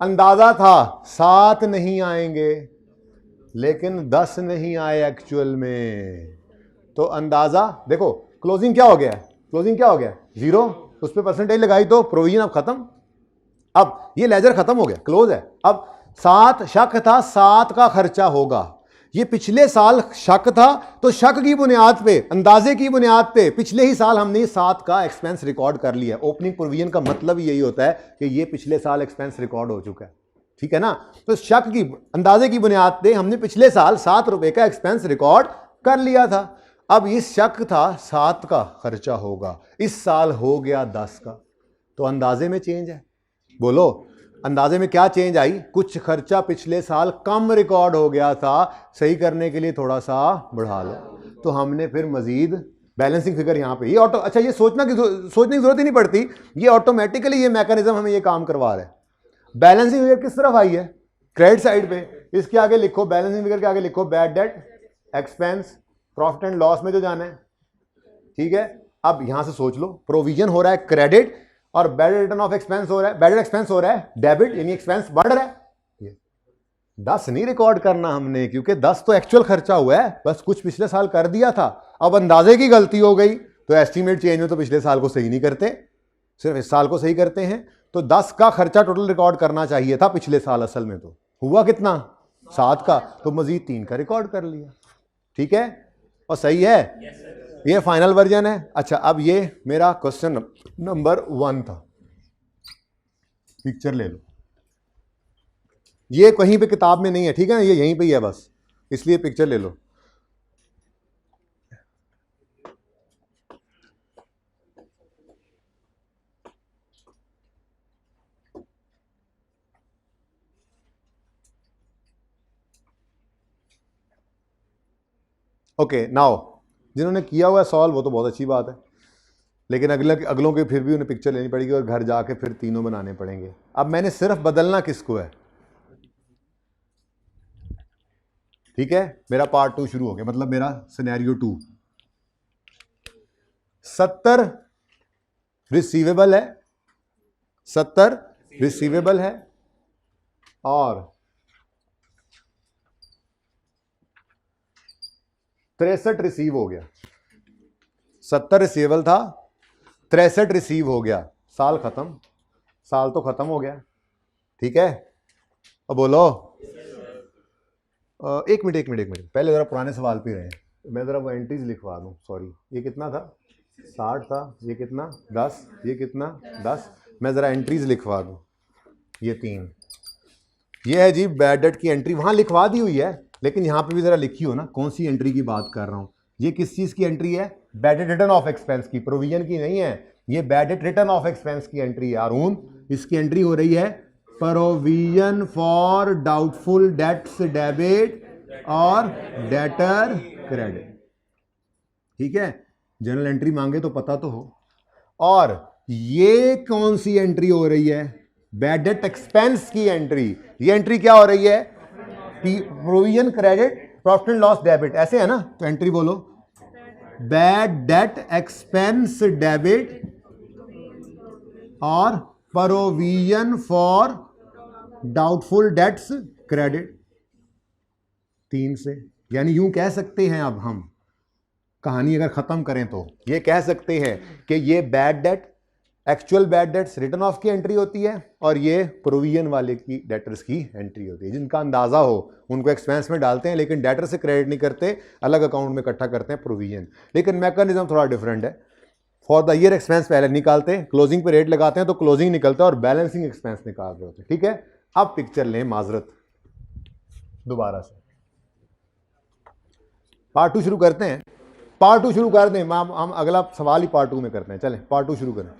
S1: अंदाजा था 7 नहीं आएंगे, लेकिन 10 नहीं आए एक्चुअल में, तो अंदाजा देखो, क्लोजिंग क्या हो गया? क्लोजिंग क्या हो गया? 0, उस पर परसेंटेज लगाई तो प्रोविजन अब खत्म। अब ये लेजर खत्म हो गया, क्लोज है। अब 7 शक था, 7 का खर्चा होगा। ये पिछले साल शक था, तो शक की बुनियाद पे, अंदाजे की बुनियाद पे पिछले ही साल हमने 7 का एक्सपेंस रिकॉर्ड कर लिया। ओपनिंग प्रोविजन का मतलब यही होता है कि ये पिछले साल एक्सपेंस रिकॉर्ड हो चुका है, ठीक है ना? तो शक की अंदाजे की बुनियाद पे हमने पिछले साल 7 रुपए का एक्सपेंस रिकॉर्ड कर लिया था। अब इस शक था 7 का खर्चा होगा, इस साल हो गया 10 का, तो अंदाजे में चेंज है। बोलो, अंदाजे में क्या चेंज आई? कुछ खर्चा पिछले साल कम रिकॉर्ड हो गया था, सही करने के लिए थोड़ा सा बढ़ा लो, तो हमने फिर मजीद बैलेंसिंग फिगर यहां पे, ये ऑटो, अच्छा ये सोचने की जरूरत ही नहीं पड़ती, ये ऑटोमेटिकली ये मैकेनिज्म हमें ये काम करवा रहा है। बैलेंसिंग फिगर किस तरफ आई है? क्रेडिट साइड पे। इसके आगे लिखो, बैलेंसिंग फिगर के आगे लिखो bad debt expense, profit and loss में जो जाना है, ठीक है? अब यहां से सोच लो, प्रोविजन हो रहा है क्रेडिट और बैड रिटर्न ऑफ एक्सपेंस हो रहा है, बैड एक्सपेंस हो रहा है डेबिट, यानी एक्सपेंस बढ़ रहा है। 10 नहीं रिकॉर्ड करना हमने, क्योंकि 10 तो एक्चुअल खर्चा हुआ है, बस कुछ पिछले साल कर दिया था। अब अंदाजे की गलती हो गई तो एस्टीमेट चेंज में तो पिछले साल को सही नहीं करते, सिर्फ इस साल को सही करते हैं। तो 10 का खर्चा टोटल रिकॉर्ड करना चाहिए था पिछले साल, असल में तो हुआ कितना? 7 का, तो मजीद 3 का रिकॉर्ड कर लिया, ठीक है? और सही है, ये फाइनल वर्जन है। अच्छा, अब ये मेरा क्वेश्चन नंबर 1 था, पिक्चर ले लो, ये कहीं पे किताब में नहीं है, ठीक है ना? ये यहीं पे ही है बस, इसलिए पिक्चर ले लो। ओके, नाउ जिन्होंने किया हुआ है सॉल्व वो तो बहुत अच्छी बात है, लेकिन अगलों के फिर भी उन्हें पिक्चर लेनी पड़ेगी और घर जाके फिर तीनों बनाने पड़ेंगे। अब मैंने सिर्फ बदलना किसको है, ठीक है? मेरा पार्ट 2 शुरू हो गया, मतलब मेरा सिनेरियो 2। 70 रिसीवेबल है, 70 रिसीवेबल है और 63 रिसीव हो गया। 70 रिसीवेबल था, 63 रिसीव हो गया, साल खत्म, साल तो खत्म हो गया, ठीक है? अब बोलो, एक मिनट पहले जरा पुराने सवाल पे रहे, मैं जरा वो एंट्रीज लिखवा दूं। सॉरी, ये कितना था? 60 था, ये कितना? 10, ये कितना? 10। मैं जरा एंट्रीज लिखवा दूं, ये 3, ये है जी बैड डेट की एंट्री, वहां लिखवा दी हुई है, लेकिन यहां पे भी जरा लिखी हो ना कौन सी एंट्री की बात कर रहा हूं। ये किस चीज की एंट्री है? Bad debt return of expense की, प्रोविजन की नहीं है, ये bad debt return of expense की एंट्री है। अरुण, इसकी एंट्री हो रही है provision for doubtful debts debit और डेटर क्रेडिट। ठीक है, जनरल एंट्री मांगे तो पता तो हो। और ये कौन सी एंट्री हो रही है? बैड डेट एक्सपेंस की एंट्री। ये एंट्री क्या हो रही है? Provision credit profit and loss debit, ऐसे है ना, तो एंट्री बोलो बैड डेट एक्सपेंस डेबिट और provision for doubtful debts credit. 3 से, यानी यूं कह सकते हैं, अब हम कहानी अगर खत्म करें तो ये कह सकते हैं कि ये bad debt, actual bad debts return of की एंट्री होती है और ये प्रोविजन वाले की डेटर्स की एंट्री होती है। जिनका अंदाजा हो उनको एक्सपेंस में डालते हैं, लेकिन डेटर से क्रेडिट नहीं करते, अलग अकाउंट में इकट्ठा करते हैं प्रोविजन। लेकिन मैकेनिज्म थोड़ा डिफरेंट है। फॉर द ईयर एक्सपेंस पहले निकालते हैं, क्लोजिंग पे रेट लगाते हैं तो क्लोजिंग निकलता है और बैलेंसिंग एक्सपेंस निकाल रहे होते हैं। ठीक है, अब पिक्चर लें माजरत दोबारा से, पार्ट 2 शुरू करते हैं। पार्ट 2 शुरू कर दें, हम अगला सवाल ही पार्ट 2 में करते हैं। चलें पार्ट 2 शुरू करें।